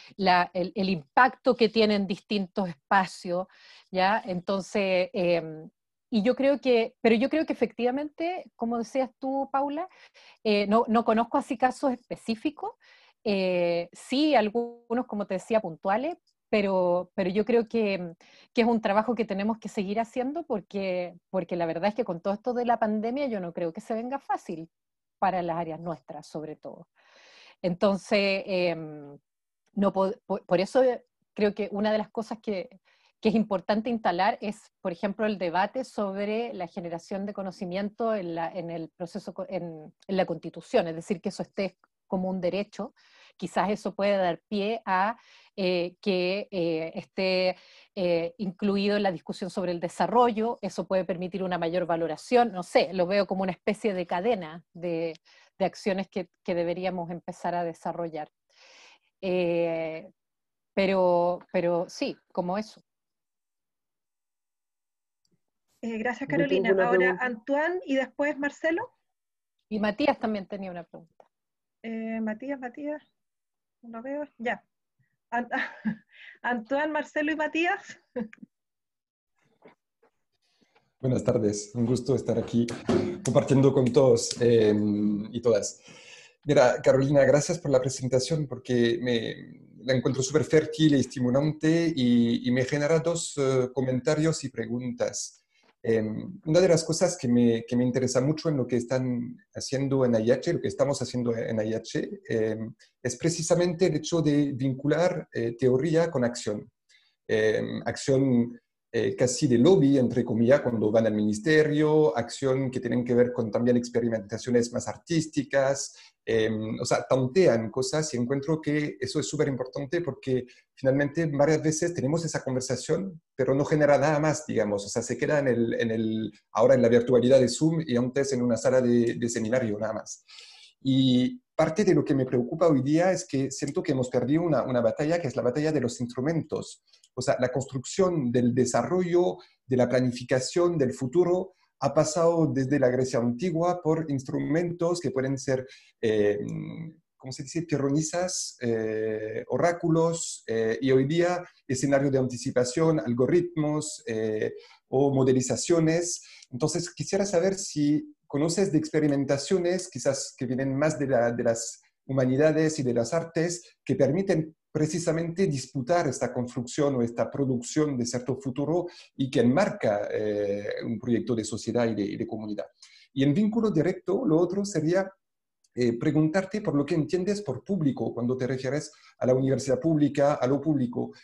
el impacto que tienen distintos espacios, ¿ya? Entonces... pero yo creo que efectivamente, como decías tú, Paula, no conozco así casos específicos, sí algunos, como te decía, puntuales, pero yo creo que es un trabajo que tenemos que seguir haciendo porque la verdad es que con todo esto de la pandemia yo no creo que se venga fácil para las áreas nuestras, sobre todo. Entonces, por eso creo que una de las cosas que es importante instalar es, por ejemplo, el debate sobre la generación de conocimiento en el proceso, en la Constitución, es decir, que eso esté como un derecho. Quizás eso puede dar pie a que esté incluido en la discusión sobre el desarrollo, eso puede permitir una mayor valoración, no sé, lo veo como una especie de cadena de acciones que deberíamos empezar a desarrollar. Pero sí, como eso. Gracias, Carolina. Ahora Antoine y después Marcelo. Y Matías también tenía una pregunta. Matías, no lo veo. Ya. Antoine, Marcelo y Matías. Buenas tardes, un gusto estar aquí compartiendo con todos y todas. Mira, Carolina, gracias por la presentación porque la encuentro súper fértil y estimulante y me genera dos comentarios y preguntas. Una de las cosas que me interesa mucho en lo que están haciendo en IH, lo que estamos haciendo en IH, es precisamente el hecho de vincular teoría con acción. Acción casi de lobby, entre comillas, cuando van al ministerio, acción que tienen que ver con también experimentaciones más artísticas, o sea, tantean cosas y encuentro que eso es súper importante porque finalmente varias veces tenemos esa conversación, pero no genera nada más, digamos, o sea, se queda ahora en la virtualidad de Zoom y antes en una sala de seminario, nada más. Y parte de lo que me preocupa hoy día es que siento que hemos perdido una batalla, que es la batalla de los instrumentos. O sea, la construcción del desarrollo, de la planificación del futuro, ha pasado desde la Grecia antigua por instrumentos que pueden ser, ¿cómo se dice?, pironizas, oráculos, y hoy día escenario de anticipación, algoritmos o modelizaciones. Entonces, quisiera saber si conoces de experimentaciones, quizás que vienen más de las humanidades y de las artes, que permiten precisamente disputar esta construcción o esta producción de cierto futuro y que enmarca un proyecto de sociedad y de comunidad. Y en vínculo directo, lo otro sería preguntarte por lo que entiendes por público, cuando te refieres a la universidad pública, a lo público.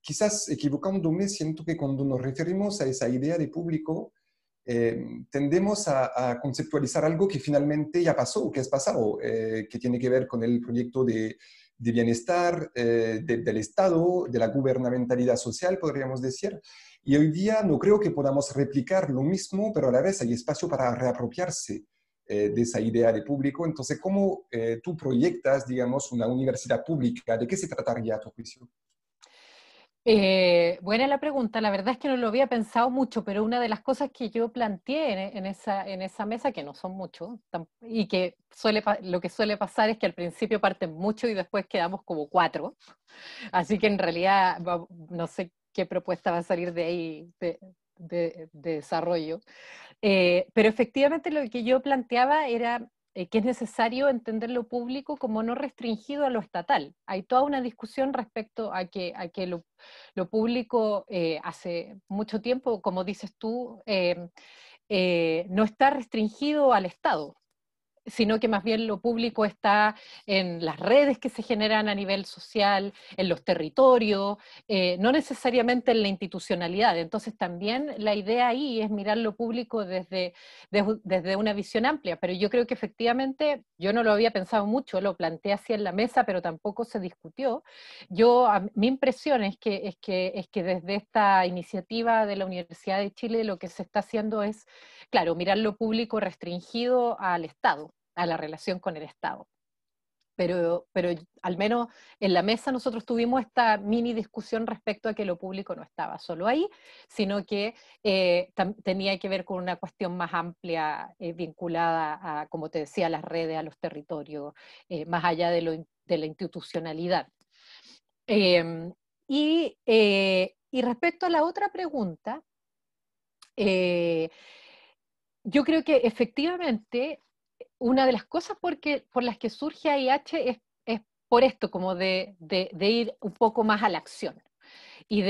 Quizás equivocándome, siento que cuando nos referimos a esa idea de público, tendemos a conceptualizar algo que finalmente ya pasó, que es pasado, que tiene que ver con el proyecto de bienestar del Estado, de la gubernamentalidad social, podríamos decir. Y hoy día no creo que podamos replicar lo mismo, pero a la vez hay espacio para reapropiarse de esa idea de público. Entonces, ¿cómo tú proyectas, digamos, una universidad pública? ¿De qué se trataría a tu juicio? Buena la pregunta, la verdad es que no lo había pensado mucho, pero una de las cosas que yo planteé en esa mesa, que no son muchos, y que lo que suele pasar es que al principio parten mucho y después quedamos como 4, así que en realidad no sé qué propuesta va a salir de ahí de desarrollo. Pero efectivamente lo que yo planteaba era que es necesario entender lo público como no restringido a lo estatal. Hay toda una discusión respecto a que lo público hace mucho tiempo, como dices tú, no está restringido al Estado, sino que más bien lo público está en las redes que se generan a nivel social, en los territorios, no necesariamente en la institucionalidad. Entonces también la idea ahí es mirar lo público desde una visión amplia, pero yo creo que efectivamente, yo no lo había pensado mucho, lo planteé así en la mesa, pero tampoco se discutió. Mi impresión es que desde esta iniciativa de la Universidad de Chile lo que se está haciendo es, claro, mirar lo público restringido al Estado, a la relación con el Estado. Pero al menos en la mesa nosotros tuvimos esta mini discusión respecto a que lo público no estaba solo ahí, sino que tenía que ver con una cuestión más amplia vinculada a, como te decía, a las redes, a los territorios, más allá de la institucionalidad. Y respecto a la otra pregunta, yo creo que efectivamente una de las cosas por las que surge AIH es por esto, como de ir un poco más a la acción y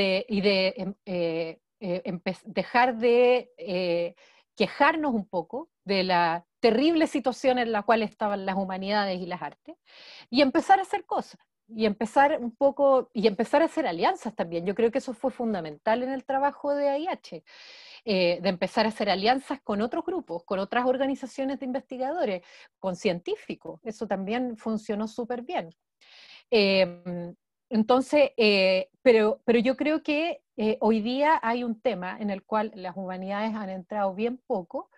dejar de quejarnos un poco de la terrible situación en la cual estaban las humanidades y las artes y empezar a hacer cosas. Y empezar a hacer alianzas también. Yo creo que eso fue fundamental en el trabajo de AIH. De empezar a hacer alianzas con otros grupos, con otras organizaciones de investigadores, con científicos. Eso también funcionó súper bien. Entonces, pero yo creo que hoy día hay un tema en el cual las humanidades han entrado bien poco,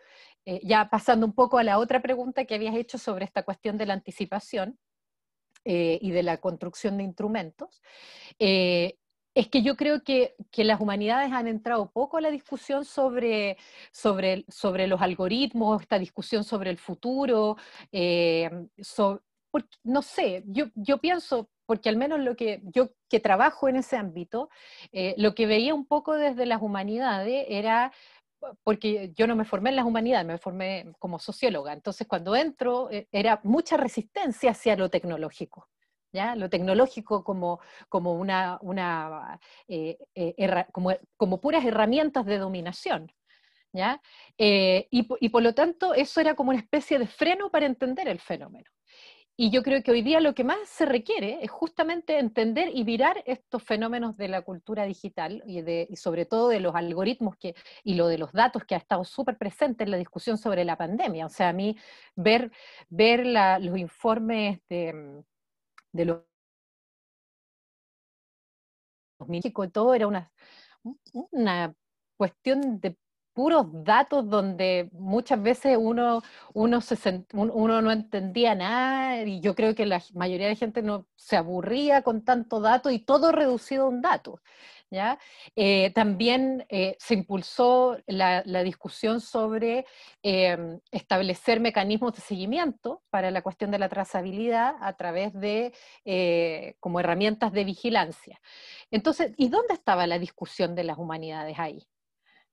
ya pasando un poco a la otra pregunta que habías hecho sobre esta cuestión de la anticipación y de la construcción de instrumentos. Es que yo creo que las humanidades han entrado poco a la discusión sobre los algoritmos, esta discusión sobre el futuro, no sé, yo pienso, porque al menos yo que trabajo en ese ámbito, lo que veía un poco desde las humanidades era, porque yo no me formé en las humanidades, me formé como socióloga, entonces cuando entro era mucha resistencia hacia lo tecnológico. ¿Ya? Lo tecnológico como como puras herramientas de dominación, ¿ya? Y por lo tanto eso era como una especie de freno para entender el fenómeno. Y yo creo que hoy día lo que más se requiere es justamente entender y virar estos fenómenos de la cultura digital y sobre todo de los algoritmos y lo de los datos que ha estado súper presente en la discusión sobre la pandemia. O sea, a mí ver los informes de los México y todo era una cuestión de puros datos donde muchas veces uno no entendía nada, y yo creo que la mayoría de la gente no se aburría con tanto dato y todo reducido a un dato. ¿Ya? También se impulsó la discusión sobre establecer mecanismos de seguimiento para la cuestión de la trazabilidad a través de como herramientas de vigilancia. Entonces, ¿y dónde estaba la discusión de las humanidades ahí?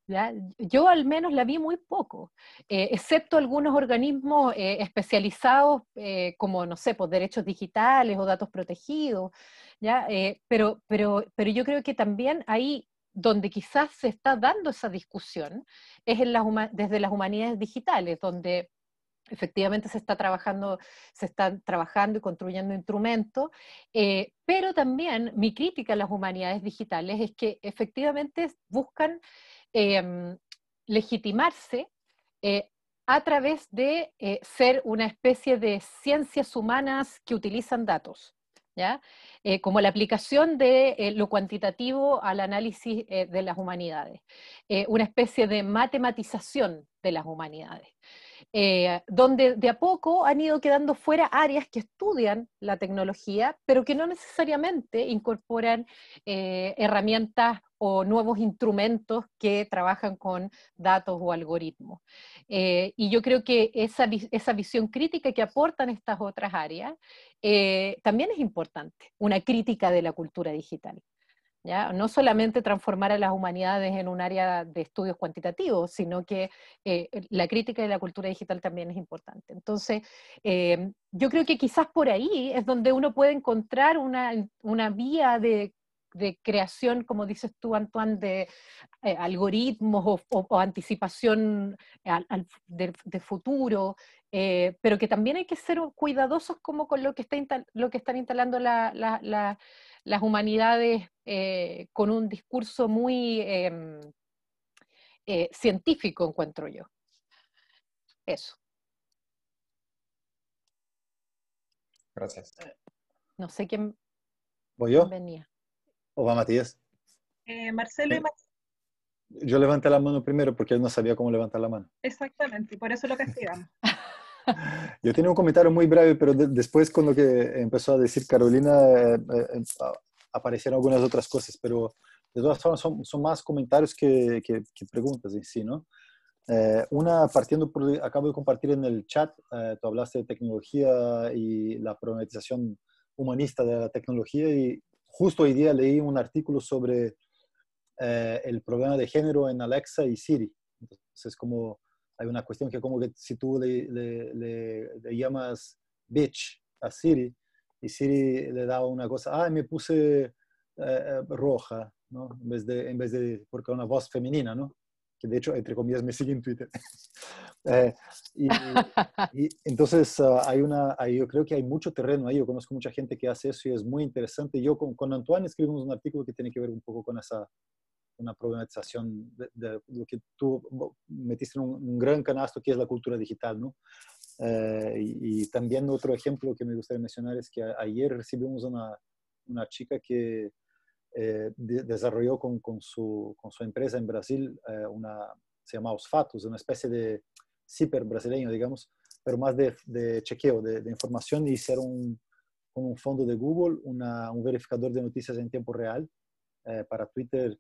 ¿Ya? Yo al menos la vi muy poco, excepto algunos organismos especializados como, no sé, pues derechos digitales o datos protegidos, ¿ya? Pero yo creo que también ahí donde quizás se está dando esa discusión es desde las humanidades digitales, donde efectivamente se están trabajando y construyendo instrumentos, pero también mi crítica a las humanidades digitales es que efectivamente buscan legitimarse eh, a través de ser una especie de ciencias humanas que utilizan datos, ¿ya? Como la aplicación de lo cuantitativo al análisis de las humanidades, una especie de matematización de las humanidades. Donde de a poco han ido quedando fuera áreas que estudian la tecnología, pero que no necesariamente incorporan herramientas o nuevos instrumentos que trabajan con datos o algoritmos. Y yo creo que esa visión crítica que aportan estas otras áreas también es importante, una crítica de la cultura digital. ¿Ya? No solamente transformar a las humanidades en un área de estudios cuantitativos, sino que la crítica de la cultura digital también es importante. Entonces, yo creo que quizás por ahí es donde uno puede encontrar una vía de creación, como dices tú, Antoine, de algoritmos o anticipación de futuro, pero que también hay que ser cuidadosos como con lo que están instalando las humanidades con un discurso muy científico, encuentro yo. Eso. Gracias. No sé quién ¿Voy yo? venía. ¿O va Matías? Marcelo y Yo levanté la mano primero porque no sabía cómo levantar la mano. Exactamente, por eso lo castigamos. Yo tenía un comentario muy breve, pero después cuando que empezó a decir Carolina, aparecieron algunas otras cosas, pero de todas formas son más comentarios que preguntas en sí, ¿no? Una, partiendo por, acabo de compartir en el chat, tú hablaste de tecnología y la problematización humanista de la tecnología, y justo hoy día leí un artículo sobre el problema de género en Alexa y Siri. Entonces, como hay una cuestión que como que si tú le llamas bitch a Siri y Siri le da una cosa, me puse roja, ¿no? En vez de, porque es una voz femenina, ¿no? Que de hecho, entre comillas, me sigue en Twitter. Y entonces yo creo que hay mucho terreno ahí. Yo conozco mucha gente que hace eso y es muy interesante. Yo con Antoine escribimos un artículo que tiene que ver un poco con una problematización de lo que tú metiste en un gran canasto que es la cultura digital, ¿no? Y también otro ejemplo que me gustaría mencionar es que ayer recibimos una chica que desarrolló con su empresa en Brasil se llama Os Fatos, una especie de ciber brasileño, digamos, pero más de chequeo, de información, y hicieron con un fondo de Google un verificador de noticias en tiempo real para Twitter,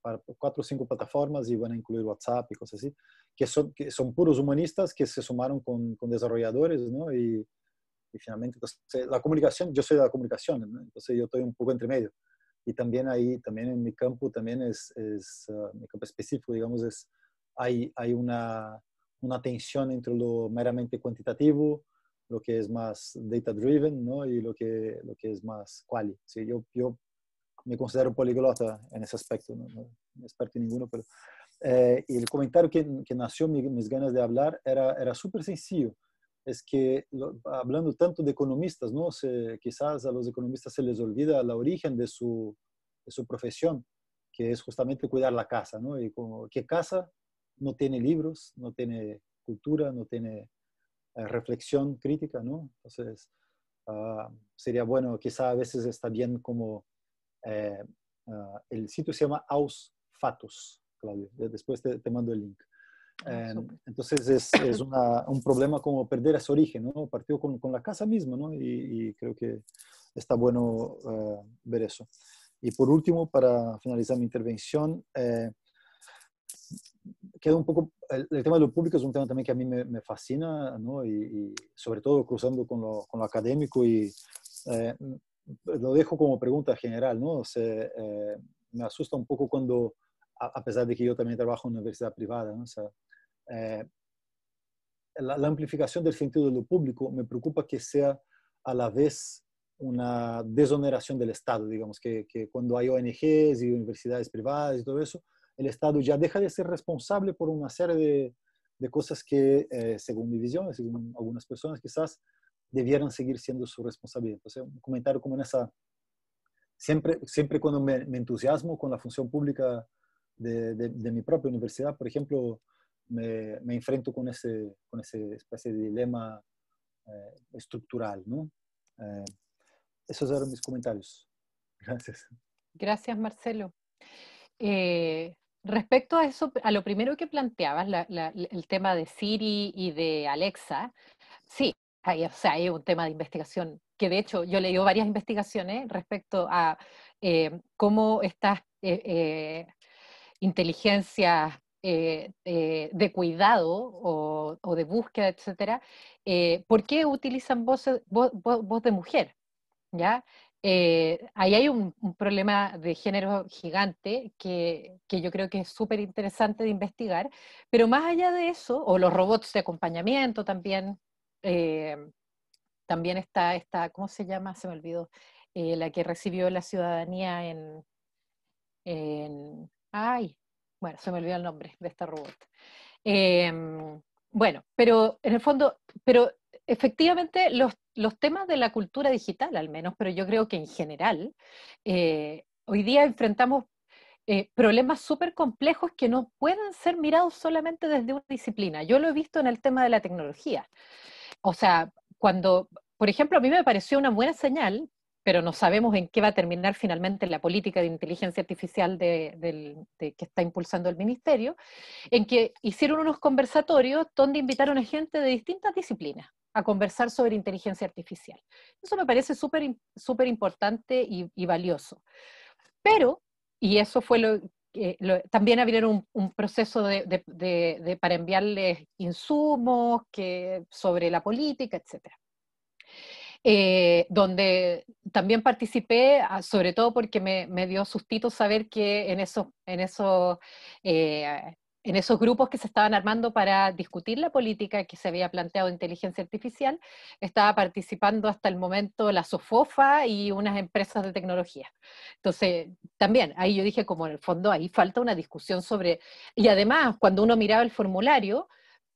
para 4 o 5 plataformas, y van a incluir WhatsApp y cosas así, que son puros humanistas que se sumaron con desarrolladores, ¿no? Y finalmente, entonces, la comunicación, yo soy de la comunicación, ¿no? Entonces yo estoy un poco entre medio. Y también ahí, también en mi campo, también mi campo específico, digamos, hay una tensión entre lo meramente cuantitativo, lo que es más data-driven, ¿no? Y lo que es más quali. Sí, yo me considero poliglota en ese aspecto, no experto en ninguno, pero y el comentario que nació mis ganas de hablar era súper sencillo. es que hablando tanto de economistas, ¿no? Quizás a los economistas se les olvida el origen de su profesión, que es justamente cuidar la casa, ¿no? Y como, ¿qué casa no tiene libros, no tiene cultura, no tiene reflexión crítica, ¿no? Entonces, sería bueno, quizá a veces está bien como, el sitio se llama Aus Fatus, Claudio, después te mando el link. Entonces es un problema como perder ese origen, ¿no? Partió con la casa misma, ¿no? Y creo que está bueno ver eso. Y por último, para finalizar mi intervención, queda un poco, el tema de lo público es un tema también que a mí me fascina, ¿no? Y sobre todo cruzando con lo académico y lo dejo como pregunta general, ¿no? Me asusta un poco cuando, a pesar de que yo también trabajo en una universidad privada, ¿no? O sea, la amplificación del sentido de lo público me preocupa que sea a la vez una desoneración del Estado, digamos, que cuando hay ONGs y universidades privadas y todo eso, el Estado ya deja de ser responsable por una serie de cosas que, según mi visión, según algunas personas, quizás debieran seguir siendo su responsabilidad. Entonces, un comentario como en esa, siempre cuando me entusiasmo con la función pública de mi propia universidad, por ejemplo, me enfrento con ese especie de dilema estructural, ¿no? Esos eran mis comentarios. Gracias. Gracias, Marcelo. Respecto a eso, a lo primero que planteabas, el tema de Siri y de Alexa, sí, o sea, hay un tema de investigación, que de hecho yo he leído varias investigaciones respecto a cómo estas inteligencias de cuidado o de búsqueda, etcétera, ¿por qué utilizan voz de mujer? ¿Ya? Ahí hay un problema de género gigante que yo creo que es súper interesante de investigar, pero más allá de eso, o los robots de acompañamiento también, eh, también está esta, ¿cómo se llama? Se me olvidó, la que recibió la ciudadanía ay, bueno, se me olvidó el nombre de esta robot. Bueno, pero en el fondo, pero efectivamente los temas de la cultura digital al menos, pero yo creo que en general, hoy día enfrentamos problemas súper complejos que no pueden ser mirados solamente desde una disciplina. Yo lo he visto en el tema de la tecnología. O sea, cuando, por ejemplo, a mí me pareció una buena señal, pero no sabemos en qué va a terminar finalmente la política de inteligencia artificial que está impulsando el ministerio, en que hicieron unos conversatorios donde invitaron a gente de distintas disciplinas a conversar sobre inteligencia artificial. Eso me parece súper importante y valioso. Pero, y eso fue también abrieron un proceso para enviarles insumos sobre la política, etc. Donde también participé, sobre todo porque me dio sustito saber que en esos grupos que se estaban armando para discutir la política que se había planteado de inteligencia artificial, estaba participando hasta el momento la SOFOFA y unas empresas de tecnología. Entonces, también, ahí yo dije, como en el fondo, ahí falta una discusión sobre, y además, cuando uno miraba el formulario,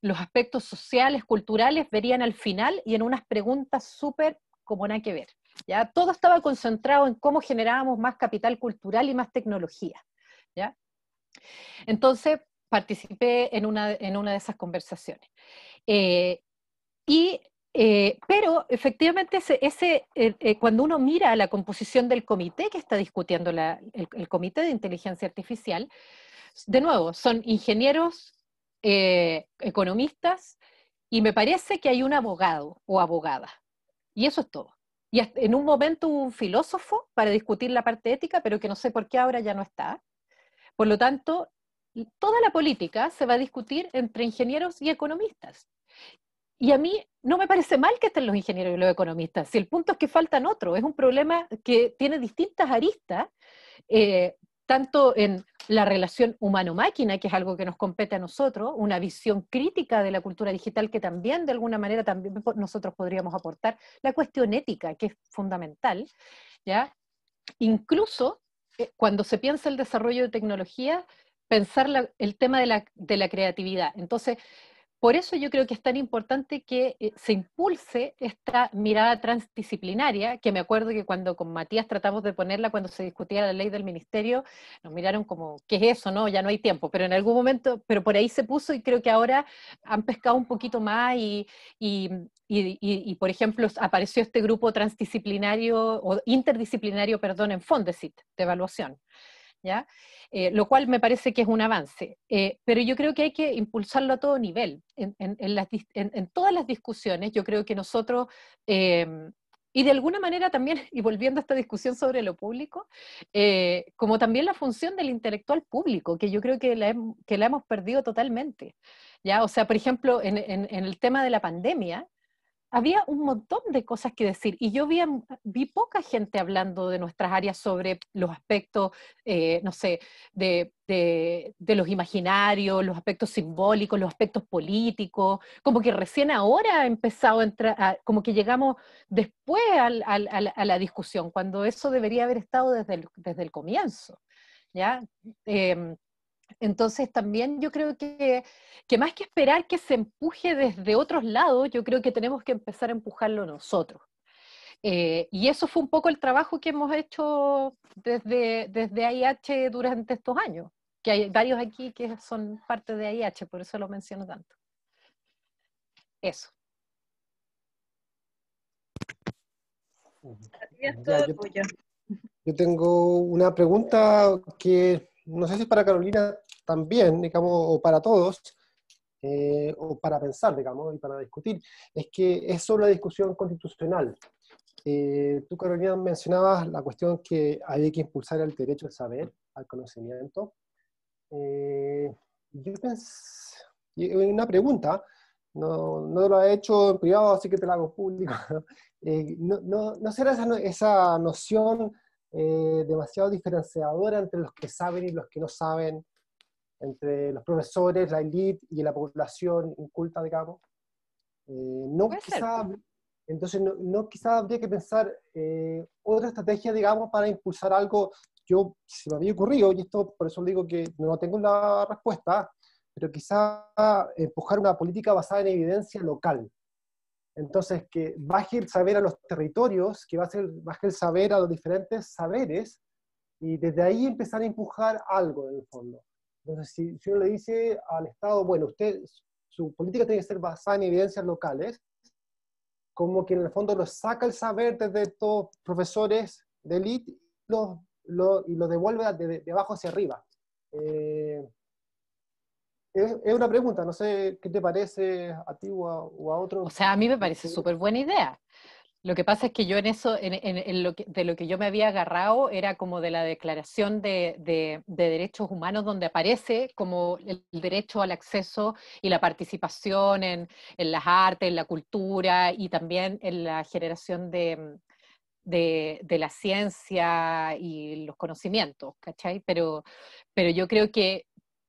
los aspectos sociales, culturales, verían al final y en unas preguntas súper como nada que ver. ¿Ya? Todo estaba concentrado en cómo generábamos más capital cultural y más tecnología. ¿Ya? Entonces, participé en una de esas conversaciones. Pero efectivamente cuando uno mira la composición del comité que está discutiendo el comité de inteligencia artificial, de nuevo, son ingenieros, economistas, y me parece que hay un abogado o abogada. Y eso es todo. Y en un momento hubo un filósofo para discutir la parte ética, pero que no sé por qué ahora ya no está. Por lo tanto, toda la política se va a discutir entre ingenieros y economistas. Y a mí no me parece mal que estén los ingenieros y los economistas, si el punto es que faltan otros, es un problema que tiene distintas aristas, tanto en la relación humano-máquina, que es algo que nos compete a nosotros, una visión crítica de la cultura digital que también de alguna manera también nosotros podríamos aportar, la cuestión ética, que es fundamental, ¿ya? Incluso cuando se piensa el desarrollo de tecnología, pensar el tema de la creatividad. Entonces, por eso yo creo que es tan importante que se impulse esta mirada transdisciplinaria, que me acuerdo que cuando con Matías tratamos de ponerla cuando se discutía la ley del ministerio, nos miraron como, ¿qué es eso? No, ya no hay tiempo, pero en algún momento, pero por ahí se puso y creo que ahora han pescado un poquito más y por ejemplo, apareció este grupo transdisciplinario o interdisciplinario, perdón, en Fondesit, de evaluación. ¿Ya? Lo cual me parece que es un avance. Pero yo creo que hay que impulsarlo a todo nivel. En todas las discusiones, yo creo que nosotros, y de alguna manera también, y volviendo a esta discusión sobre lo público, como también la función del intelectual público, que yo creo que la hemos perdido totalmente. ¿Ya? O sea, por ejemplo, en el tema de la pandemia, había un montón de cosas que decir y yo vi poca gente hablando de nuestras áreas sobre los aspectos, no sé, de los imaginarios, los aspectos simbólicos, los aspectos políticos, como que recién ahora ha empezado a entrar, como que llegamos después a la discusión, cuando eso debería haber estado desde el comienzo, ¿ya? Entonces también yo creo que más que esperar que se empuje desde otros lados, yo creo que tenemos que empezar a empujarlo nosotros. Y eso fue un poco el trabajo que hemos hecho desde AIH durante estos años, que hay varios aquí que son parte de AIH, por eso lo menciono tanto. Eso. Es todo tuyo. Yo tengo una pregunta que no sé si es para Carolina también, digamos, o para todos, o para pensar, digamos, y para discutir. Es que es sobre la discusión constitucional. Tú, Carolina, mencionabas la cuestión que había que impulsar el derecho al saber, al conocimiento. Yo pensé, una pregunta, no lo he hecho en privado, así que te la hago público. ¿No será esa noción demasiado diferenciadora entre los que saben y los que no saben, entre los profesores, la élite y la población inculta, digamos? Entonces, quizá habría que pensar otra estrategia, digamos, para impulsar algo. Yo, se me había ocurrido, y esto por eso digo que no tengo la respuesta, pero quizá empujar una política basada en evidencia local. Entonces, que baje el saber a los territorios, que baje el saber a los diferentes saberes, y desde ahí empezar a empujar algo en el fondo. Entonces, si uno le dice al Estado, bueno, su política tiene que ser basada en evidencias locales, como que en el fondo lo saca el saber desde estos profesores de élite y lo devuelve de abajo hacia arriba. Es una pregunta, no sé qué te parece a ti o a otro. O sea, a mí me parece súper buena idea. Lo que pasa es que yo en eso, de lo que yo me había agarrado, era como de la Declaración de Derechos Humanos, donde aparece como el derecho al acceso y la participación en las artes, en la cultura y también en la generación de la ciencia y los conocimientos, ¿cachai? Pero yo creo que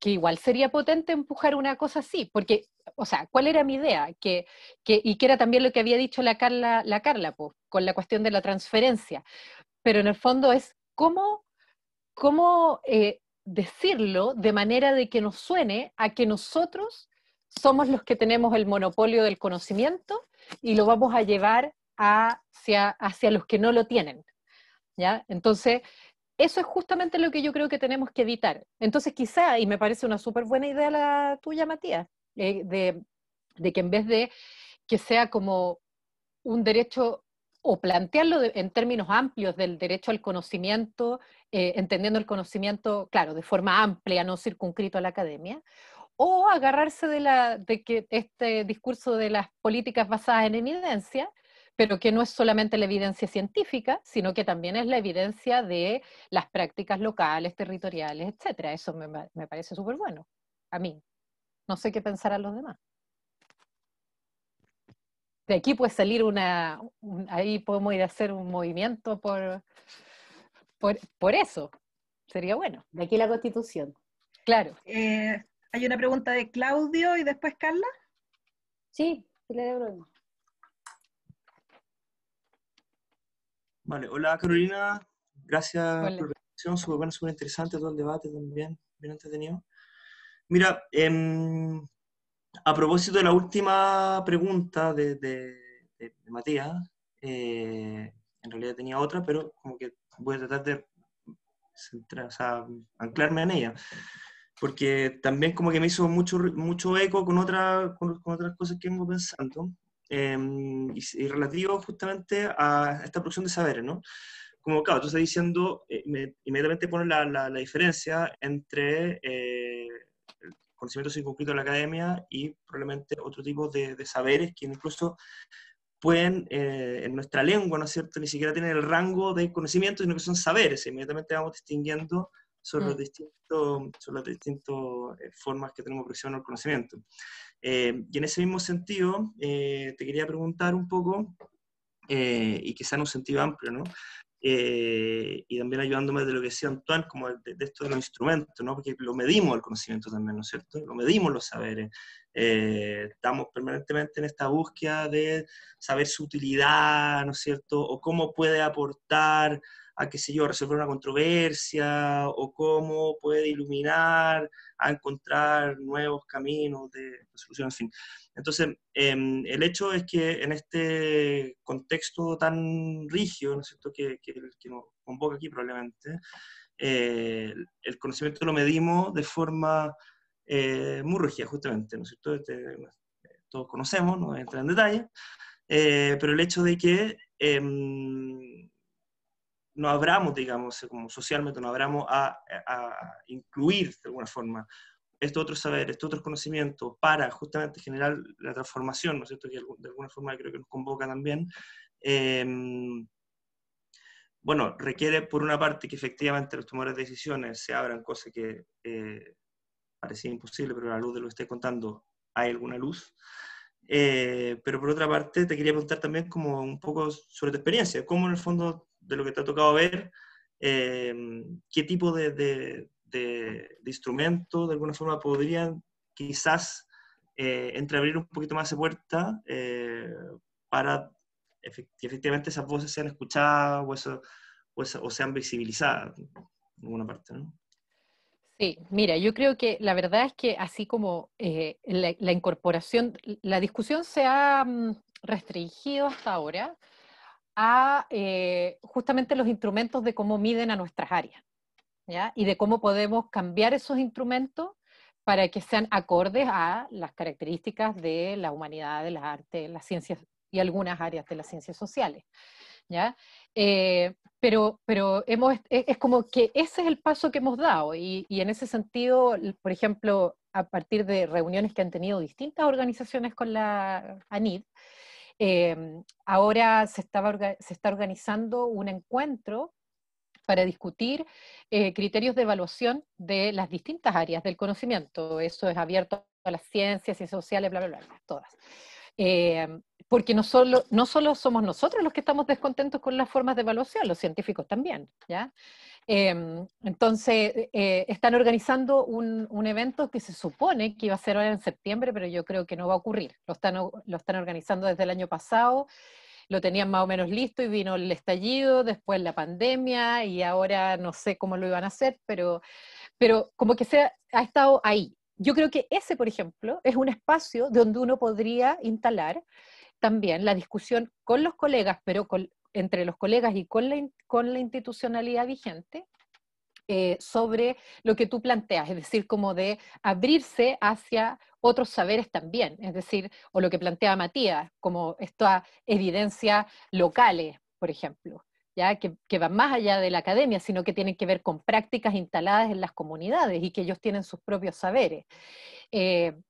igual sería potente empujar una cosa así, porque, o sea, ¿cuál era mi idea? Y que era también lo que había dicho la Carla pues, con la cuestión de la transferencia, pero en el fondo es cómo decirlo de manera de que nos suene a que nosotros somos los que tenemos el monopolio del conocimiento y lo vamos a llevar hacia los que no lo tienen, ¿ya? Entonces, eso es justamente lo que yo creo que tenemos que evitar. Entonces, quizá, y me parece una súper buena idea la tuya, Matías, de que en vez de que sea como un derecho, o plantearlo en términos amplios del derecho al conocimiento, entendiendo el conocimiento, claro, de forma amplia, no circunscrito a la academia, o agarrarse de que este discurso de las políticas basadas en evidencia, pero que no es solamente la evidencia científica, sino que también es la evidencia de las prácticas locales, territoriales, etcétera. Eso me parece súper bueno, a mí. No sé qué pensarán los demás. De aquí puede salir ahí podemos ir a hacer un movimiento por eso. Sería bueno. De aquí la Constitución. Claro. Hay una pregunta de Claudio y después Carla. Sí, le doy problema. Vale, hola Carolina, gracias Hola. por la presentación, súper bueno, súper interesante todo el debate también, bien entretenido. Mira, A propósito de la última pregunta de Matías, en realidad tenía otra, pero como que voy a tratar de o sea, anclarme en ella, porque también como que me hizo mucho eco con con otras cosas que vengo pensando, y relativo justamente a esta producción de saberes, ¿no? Como, claro, tú estás diciendo, inmediatamente pones la diferencia entre el conocimiento circunscrito de la academia y probablemente otro tipo de saberes que incluso pueden, en nuestra lengua, ¿no es cierto?, ni siquiera tienen el rango de conocimiento, sino que son saberes. Inmediatamente vamos distinguiendo sobre las distintas formas que tenemos de aproximarnos al conocimiento. Y en ese mismo sentido, te quería preguntar un poco, y quizá en un sentido amplio, ¿no? Y también ayudándome de lo que decía Antoine, como de esto de los instrumentos, ¿no? Porque lo medimos el conocimiento también, ¿no es cierto? Lo medimos los saberes. Estamos permanentemente en esta búsqueda de saber su utilidad, ¿no es cierto? O cómo puede aportar a, qué sé yo, resolver una controversia, o cómo puede iluminar a encontrar nuevos caminos de solución, en fin. Entonces, el hecho es que en este contexto tan rígido, ¿no es cierto?, que nos convoca aquí probablemente, el conocimiento lo medimos de forma muy rígida, justamente, ¿no es cierto? Todos conocemos, no voy a entrar en detalle, pero el hecho de que nos abramos, digamos, como socialmente nos abramos a incluir de alguna forma estos otros saberes, estos otros conocimientos para justamente generar la transformación, ¿no es cierto?, que de alguna forma creo que nos convoca también, bueno, requiere por una parte que efectivamente los tomadores de decisiones se abran, cosa que parecía imposible, pero a la luz de lo que estoy contando hay alguna luz. Pero por otra parte te quería preguntar también como un poco sobre tu experiencia, cómo en el fondo de lo que te ha tocado ver, qué tipo de instrumentos de alguna forma podrían quizás entreabrir un poquito más esa puerta para que efectivamente esas voces sean escuchadas o sean visibilizadas en alguna parte, ¿no? Sí, mira, yo creo que la verdad es que así como la incorporación, la discusión se ha restringido hasta ahora a justamente los instrumentos de cómo miden a nuestras áreas, ¿ya? Y de cómo podemos cambiar esos instrumentos para que sean acordes a las características de la humanidad, de las artes, las ciencias y algunas áreas de las ciencias sociales, ¿ya? Pero es como que ese es el paso que hemos dado y en ese sentido, por ejemplo, a partir de reuniones que han tenido distintas organizaciones con la ANID, ahora se está organizando un encuentro para discutir criterios de evaluación de las distintas áreas del conocimiento. Eso es abierto a las ciencias sociales, bla, bla, bla, bla, todas. Porque no solo somos nosotros los que estamos descontentos con las formas de evaluación, los científicos también, ¿ya? Entonces, están organizando un evento que se supone que iba a ser ahora en septiembre, pero yo creo que no va a ocurrir. Lo están organizando desde el año pasado, lo tenían más o menos listo y vino el estallido, después la pandemia y ahora no sé cómo lo iban a hacer, pero como que ha estado ahí. Yo creo que ese, por ejemplo, es un espacio donde uno podría instalar también la discusión con los colegas, pero entre los colegas y con la institucionalidad vigente, sobre lo que tú planteas, es decir, como de abrirse hacia otros saberes también, es decir, o lo que plantea Matías, como estas evidencias locales, por ejemplo, ¿ya? Que van más allá de la academia, sino que tienen que ver con prácticas instaladas en las comunidades y que ellos tienen sus propios saberes.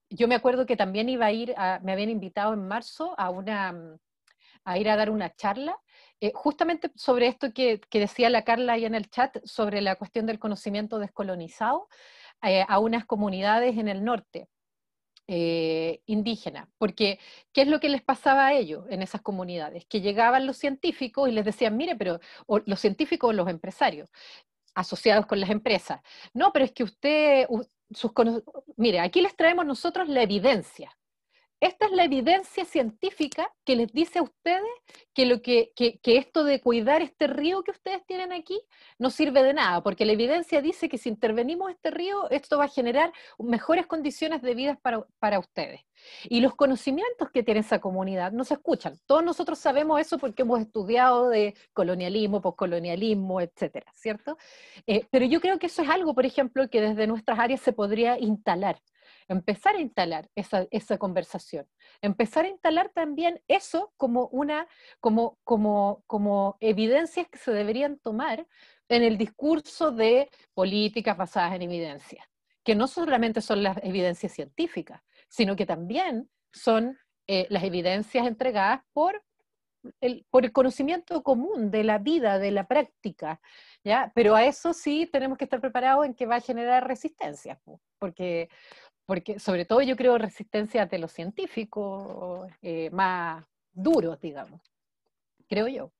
Yo me acuerdo que también iba a ir, me habían invitado en marzo a ir a dar una charla, justamente sobre esto que decía la Carla ahí en el chat, sobre la cuestión del conocimiento descolonizado, a unas comunidades en el norte, indígenas, porque ¿qué es lo que les pasaba a ellos en esas comunidades? Que llegaban los científicos y les decían, mire, pero los científicos o los empresarios, asociados con las empresas, no, pero es que mire, aquí les traemos nosotros la evidencia. esta es la evidencia científica que les dice a ustedes que esto de cuidar este río que ustedes tienen aquí no sirve de nada, porque la evidencia dice que si intervenimos este río, esto va a generar mejores condiciones de vida para ustedes. Y los conocimientos que tiene esa comunidad no se escuchan. Todos nosotros sabemos eso porque hemos estudiado de colonialismo, poscolonialismo, etcétera, ¿cierto? Pero yo creo que eso es algo, por ejemplo, que desde nuestras áreas se podría instalar. Empezar a instalar esa conversación, empezar a instalar también eso como evidencias que se deberían tomar en el discurso de políticas basadas en evidencia, que no solamente son las evidencias científicas, sino que también son las evidencias entregadas por el conocimiento común de la vida, de la práctica, ¿ya? Pero a eso sí tenemos que estar preparados en que va a generar resistencia, porque sobre todo yo creo resistencia ante los científicos más duros, digamos, creo yo.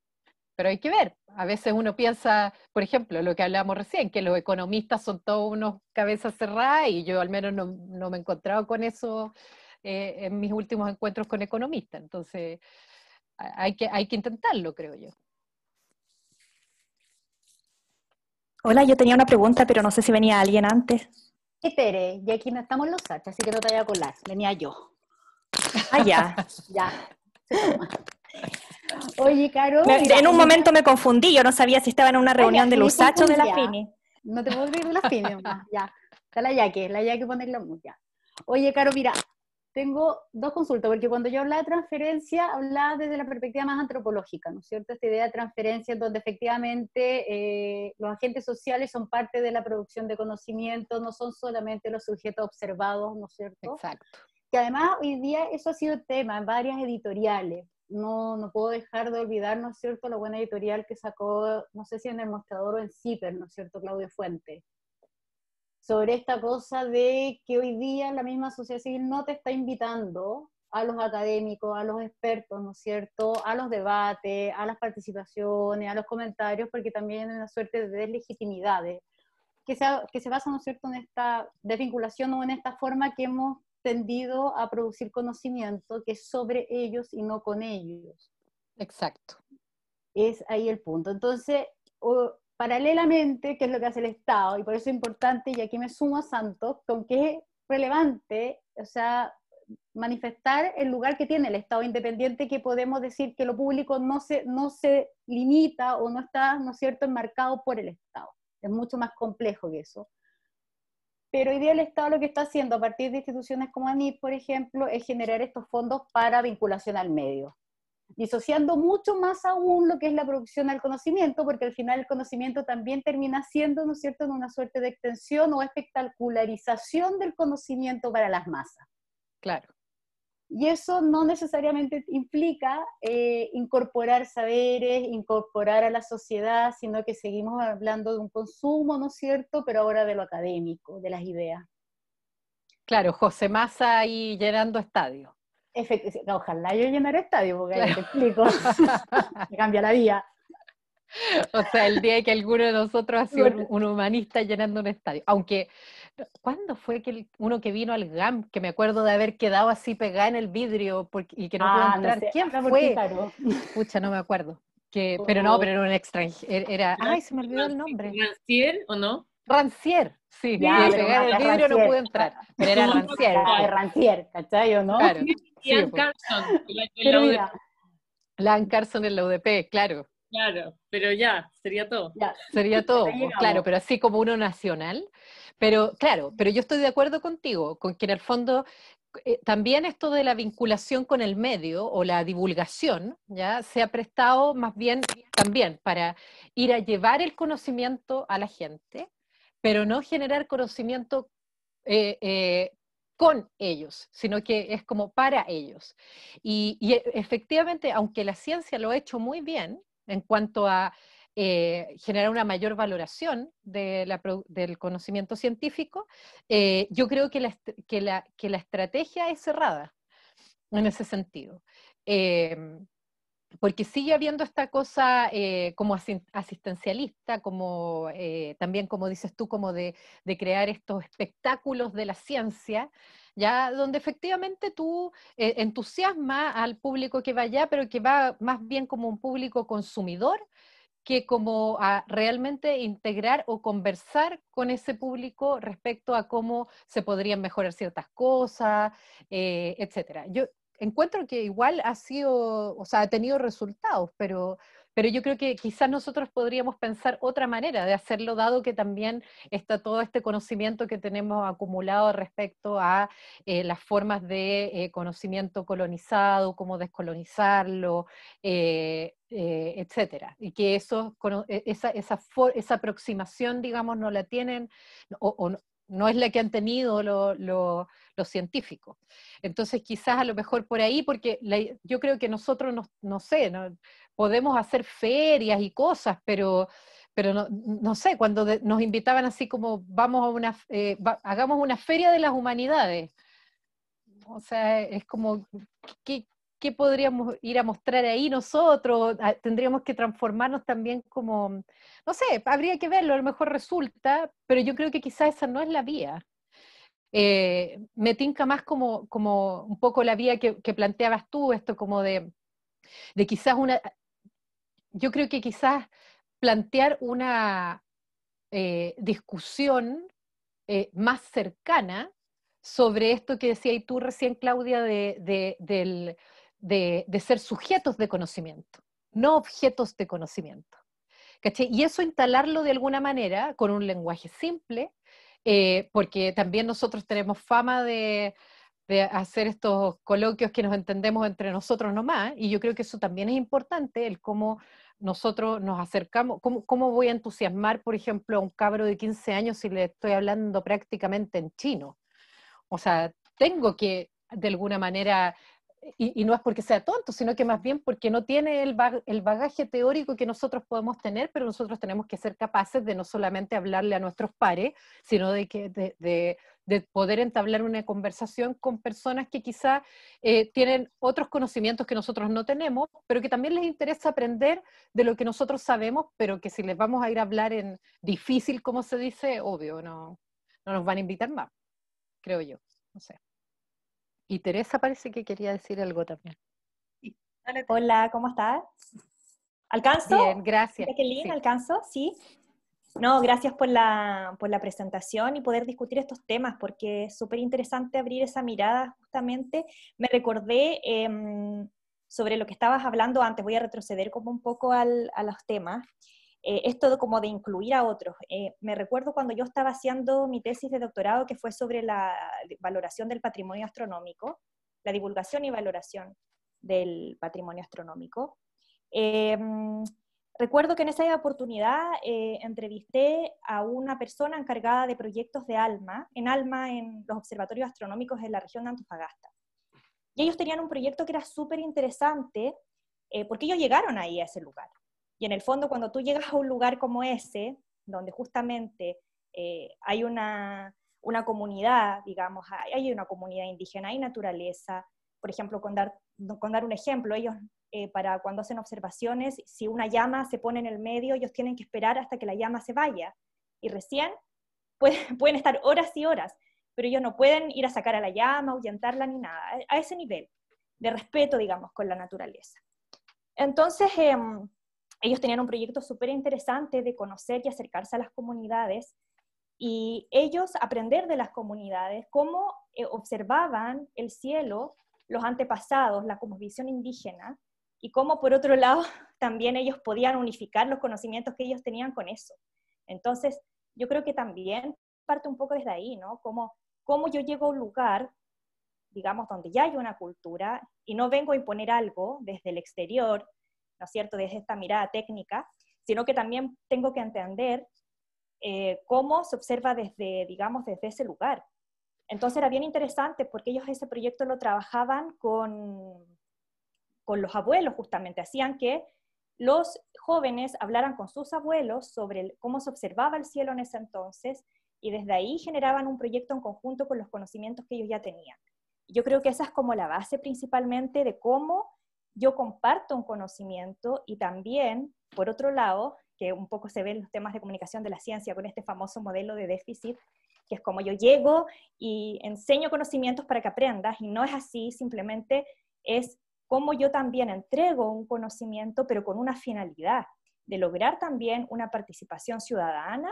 Pero hay que ver, a veces uno piensa, por ejemplo, lo que hablábamos recién, que los economistas son todos unos cabezas cerradas, y yo al menos no me he encontrado con eso en mis últimos encuentros con economistas, entonces hay que intentarlo, creo yo. Hola, yo tenía una pregunta, pero no sé si venía alguien antes. Tere, y aquí no estamos los Sacha, así que no te vaya a colar, venía yo. Ah, ya. Ya, se toma. Oye, Caro. En un momento me confundí, yo no sabía si estaba en una reunión de los Sacha o de la Fini. No te puedo creer de la Fini, ya. Está la Yaque pone la música. Oye, Caro, mira, tengo dos consultas, porque cuando yo hablaba de transferencia, hablaba desde la perspectiva más antropológica, ¿no es cierto? Esta idea de transferencia donde efectivamente los agentes sociales son parte de la producción de conocimiento, no son solamente los sujetos observados, ¿no es cierto? Exacto. Que además hoy día eso ha sido tema en varias editoriales. No puedo dejar de olvidar, ¿no es cierto?, la buena editorial que sacó, no sé si en El Mostrador o en CIPER, ¿no es cierto?, Claudio Fuentes, sobre esta cosa de que hoy día la misma sociedad civil no te está invitando a los académicos, a los expertos, ¿no es cierto?, a los debates, a las participaciones, a los comentarios, porque también hay una suerte de deslegitimidades que se basa, ¿no es cierto?, en esta desvinculación o en esta forma que hemos tendido a producir conocimiento que es sobre ellos y no con ellos. Exacto. Es ahí el punto. Entonces, paralelamente, ¿qué es lo que hace el Estado? Y por eso es importante, y aquí me sumo a Santos, con que es relevante, o sea, manifestar el lugar que tiene el Estado independiente, que podemos decir que lo público no se limita o no está, ¿no es cierto?, enmarcado por el Estado. Es mucho más complejo que eso. Pero hoy día el Estado lo que está haciendo a partir de instituciones como ANIT, por ejemplo, es generar estos fondos para vinculación al medio, disociando mucho más aún lo que es la producción al conocimiento, porque al final el conocimiento también termina siendo, ¿no es cierto?, en una suerte de extensión o espectacularización del conocimiento para las masas. Claro. Y eso no necesariamente implica incorporar saberes, incorporar a la sociedad, sino que seguimos hablando de un consumo, ¿no es cierto?, pero ahora de lo académico, de las ideas. Claro, José Massa ahí llenando estadios. Ojalá yo llenara estadio, porque ahí te explico, me cambia la vida. O sea, el día que alguno de nosotros ha sido un humanista llenando un estadio. Aunque, ¿cuándo fue uno que vino al GAM, que me acuerdo de haber quedado así pegada en el vidrio y que no pudo entrar? No sé. ¿Quién fue? Pucha, no me acuerdo. Pero era un extranjero. Ay, se me olvidó el nombre. ¿Rancière o no? Rancière, sí. Ya, pegar el vidrio no pude entrar. Pero era Rancière. Rancière, ¿cachai o no? Claro. Ian Carson. Pero mira. Ian Carson en la UDP, claro. Claro, pero ya, sería todo. Ya. Sería todo, claro, pero así como uno nacional. Pero claro, pero yo estoy de acuerdo contigo, con que en el fondo también esto de la vinculación con el medio o la divulgación, ¿ya?, se ha prestado más bien también para ir a llevar el conocimiento a la gente, pero no generar conocimiento con ellos, sino que es como para ellos. Y efectivamente, aunque la ciencia lo ha hecho muy bien en cuanto a generar una mayor valoración del conocimiento científico, yo creo que la estrategia es cerrada en ese sentido. Porque sigue habiendo esta cosa como asistencialista, como también, como dices tú, como de crear estos espectáculos de la ciencia, ya donde efectivamente tú entusiasmas al público que va allá, pero que va más bien como un público consumidor que como a realmente integrar o conversar con ese público respecto a cómo se podrían mejorar ciertas cosas, etcétera. Yo encuentro que igual ha sido, o sea, ha tenido resultados, pero yo creo que quizás nosotros podríamos pensar otra manera de hacerlo, dado que también está todo este conocimiento que tenemos acumulado respecto a las formas de conocimiento colonizado, cómo descolonizarlo, etcétera. Y que esa aproximación, digamos, no la tienen, no es la que han tenido los científicos. Entonces, quizás a lo mejor por ahí, porque yo creo que nosotros, no sé, podemos hacer ferias y cosas, pero no sé, cuando nos invitaban así como, vamos a hagamos una feria de las humanidades. O sea, es como, ¿qué podríamos ir a mostrar ahí nosotros? Tendríamos que transformarnos también como, no sé, habría que verlo, a lo mejor resulta, pero yo creo que quizás esa no es la vía. Me tinca más como un poco la vía que planteabas tú, esto como de quizás yo creo que quizás plantear una discusión más cercana sobre esto que decías tú recién, Claudia, de ser sujetos de conocimiento, no objetos de conocimiento. ¿Cachai? Y eso instalarlo de alguna manera con un lenguaje simple, porque también nosotros tenemos fama de hacer estos coloquios que nos entendemos entre nosotros nomás, y yo creo que eso también es importante, el cómo nosotros nos acercamos, cómo voy a entusiasmar, por ejemplo, a un cabro de 15 años si le estoy hablando prácticamente en chino. O sea, tengo que, de alguna manera, y no es porque sea tonto, sino que más bien porque no tiene el bagaje teórico que nosotros podemos tener, pero nosotros tenemos que ser capaces de no solamente hablarle a nuestros pares, sino de poder entablar una conversación con personas que quizá tienen otros conocimientos que nosotros no tenemos, pero que también les interesa aprender de lo que nosotros sabemos, pero que si les vamos a ir a hablar en difícil, como se dice, obvio, no nos van a invitar más, creo yo, no sé. Y Teresa parece que quería decir algo también. Hola, ¿cómo estás? ¿Alcanzo? Bien, gracias. Jacqueline, Sí. ¿alcanzo? Sí. No, gracias por la presentación y poder discutir estos temas, porque es súper interesante abrir esa mirada justamente. Me recordé sobre lo que estabas hablando antes, voy a retroceder como un poco a los temas. Esto como de incluir a otros. Me recuerdo cuando yo estaba haciendo mi tesis de doctorado, que fue sobre la valoración del patrimonio astronómico, la divulgación y valoración del patrimonio astronómico. Recuerdo que en esa oportunidad entrevisté a una persona encargada de proyectos de ALMA en los observatorios astronómicos de la región de Antofagasta. Y ellos tenían un proyecto que era súper interesante, porque ellos llegaron ahí a ese lugar. Y en el fondo, cuando tú llegas a un lugar como ese, donde justamente hay una comunidad, digamos, hay una comunidad indígena, hay naturaleza, por ejemplo, con dar un ejemplo, ellos para cuando hacen observaciones, si una llama se pone en el medio, ellos tienen que esperar hasta que la llama se vaya, y recién pueden estar horas y horas, pero ellos no pueden ir a sacar a la llama, ahuyentarla ni nada, a ese nivel de respeto, digamos, con la naturaleza. Entonces, ellos tenían un proyecto súper interesante de conocer y acercarse a las comunidades, y ellos aprender de las comunidades cómo observaban el cielo los antepasados, la cosmovisión indígena, y cómo por otro lado también ellos podían unificar los conocimientos que ellos tenían con eso. Entonces, yo creo que también parte un poco desde ahí, ¿no? Cómo yo llego a un lugar, digamos, donde ya hay una cultura, y no vengo a imponer algo desde el exterior, ¿no es cierto?, desde esta mirada técnica, sino que también tengo que entender cómo se observa desde, digamos, desde ese lugar. Entonces era bien interesante porque ellos ese proyecto lo trabajaban con los abuelos justamente, hacían que los jóvenes hablaran con sus abuelos sobre cómo se observaba el cielo en ese entonces, y desde ahí generaban un proyecto en conjunto con los conocimientos que ellos ya tenían. Yo creo que esa es como la base principalmente de cómo yo comparto un conocimiento, y también, por otro lado, que un poco se ve en los temas de comunicación de la ciencia con este famoso modelo de déficit, que es como yo llego y enseño conocimientos para que aprendas, y no es así, simplemente es como yo también entrego un conocimiento, pero con una finalidad de lograr también una participación ciudadana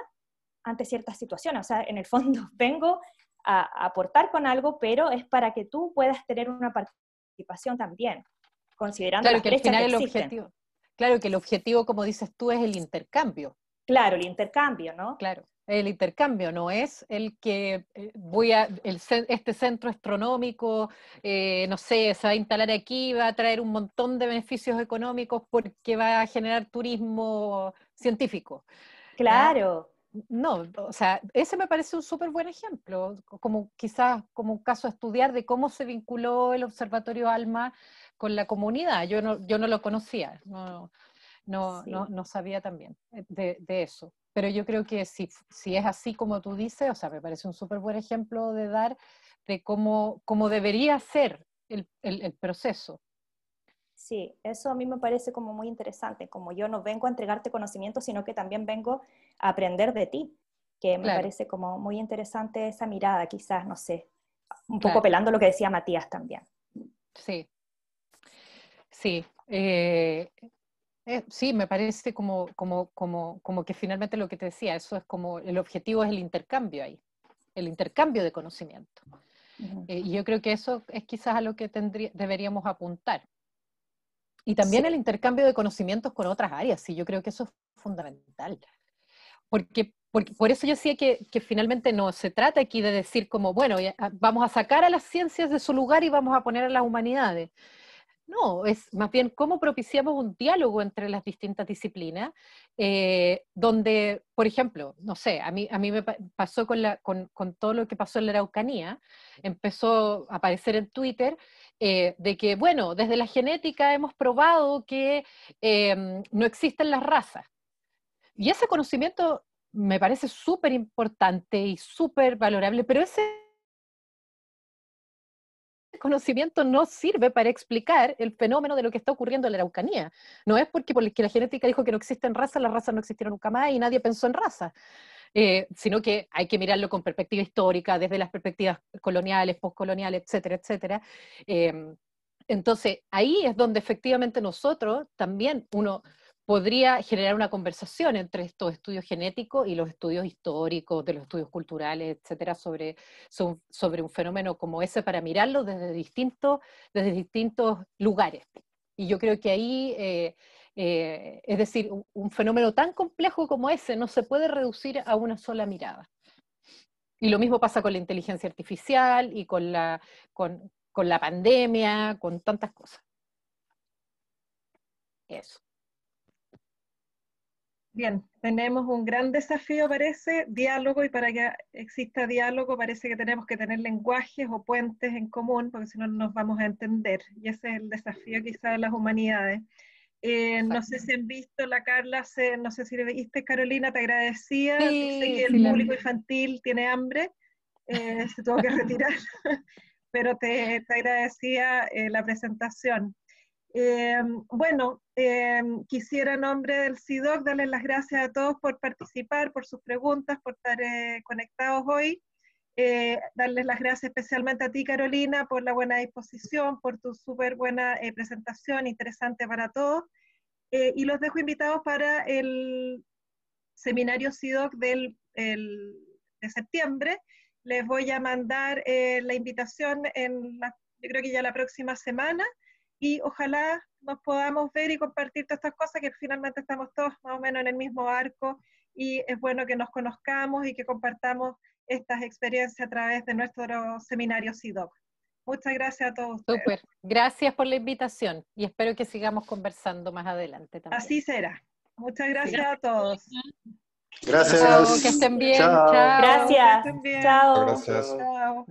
ante ciertas situaciones. O sea, en el fondo vengo a aportar con algo, pero es para que tú puedas tener una participación también, considerando Claro las que al brechas final que el existen. objetivo, claro que el objetivo, como dices tú, es el intercambio. Claro, el intercambio, ¿no? Claro, el intercambio no es el que este centro astronómico, no sé, se va a instalar aquí, va a traer un montón de beneficios económicos porque va a generar turismo científico. ¿Ya? Claro. No, o sea, ese me parece un súper buen ejemplo, como quizás como un caso a estudiar de cómo se vinculó el Observatorio ALMA con la comunidad. Yo no lo conocía, no sabía también de eso. Pero yo creo que si es así como tú dices, o sea, me parece un súper buen ejemplo de dar de cómo debería ser el proceso. Sí, eso a mí me parece como muy interesante, como yo no vengo a entregarte conocimiento, sino que también vengo a aprender de ti, que me parece como muy interesante esa mirada, quizás, no sé, un poco apelando a lo que decía Matías también. Sí, sí. Sí, me parece como que finalmente lo que te decía, eso es como, el objetivo es el intercambio ahí, el intercambio de conocimiento. Y yo creo que eso es quizás a lo que deberíamos apuntar. Y también el intercambio de conocimientos con otras áreas, sí, yo creo que eso es fundamental. Porque por eso yo decía que finalmente no se trata aquí de decir como, bueno, vamos a sacar a las ciencias de su lugar y vamos a poner a las humanidades. No, es más bien cómo propiciamos un diálogo entre las distintas disciplinas, donde, por ejemplo, no sé, a mí me pasó con todo lo que pasó en la Araucanía, empezó a aparecer en Twitter, de que, bueno, desde la genética hemos probado que no existen las razas. Y ese conocimiento me parece súper importante y súper valorable, pero ese conocimiento no sirve para explicar el fenómeno de lo que está ocurriendo en la Araucanía. No es porque la genética dijo que no existen razas, las razas no existieron nunca más y nadie pensó en razas, sino que hay que mirarlo con perspectiva histórica, desde las perspectivas coloniales, postcoloniales, etcétera, etcétera. Entonces, ahí es donde efectivamente nosotros también, uno podría generar una conversación entre estos estudios genéticos y los estudios históricos, de los estudios culturales, etcétera, sobre un fenómeno como ese para mirarlo desde distintos lugares. Y yo creo que ahí, es decir, un fenómeno tan complejo como ese no se puede reducir a una sola mirada. Y lo mismo pasa con la inteligencia artificial y con la pandemia, con tantas cosas. Eso. Bien, tenemos un gran desafío, parece, diálogo, y para que exista diálogo parece que tenemos que tener lenguajes o puentes en común, porque si no, no nos vamos a entender, y ese es el desafío quizá de las humanidades. No sé si han visto, la Carla, no sé si le viste, Carolina, te agradecía, dice que el público infantil tiene hambre, se tuvo que retirar, pero te agradecía la presentación. Bueno, quisiera en nombre del CIDOC darles las gracias a todos por participar, por sus preguntas, por estar conectados hoy. Darles las gracias especialmente a ti, Carolina, por la buena disposición, por tu súper buena presentación, interesante para todos. Y los dejo invitados para el seminario CIDOC de septiembre. Les voy a mandar la invitación yo creo que ya la próxima semana, y ojalá nos podamos ver y compartir todas estas cosas, que finalmente estamos todos más o menos en el mismo barco, y es bueno que nos conozcamos y que compartamos estas experiencias a través de nuestro seminario CIDOC. Muchas gracias a todos ustedes. Súper, gracias por la invitación y espero que sigamos conversando más adelante también. Así será. Muchas gracias a todos. Gracias. Chao, que estén bien. Chao. Chao. Gracias. Que estén bien. Chao. Gracias. Chao.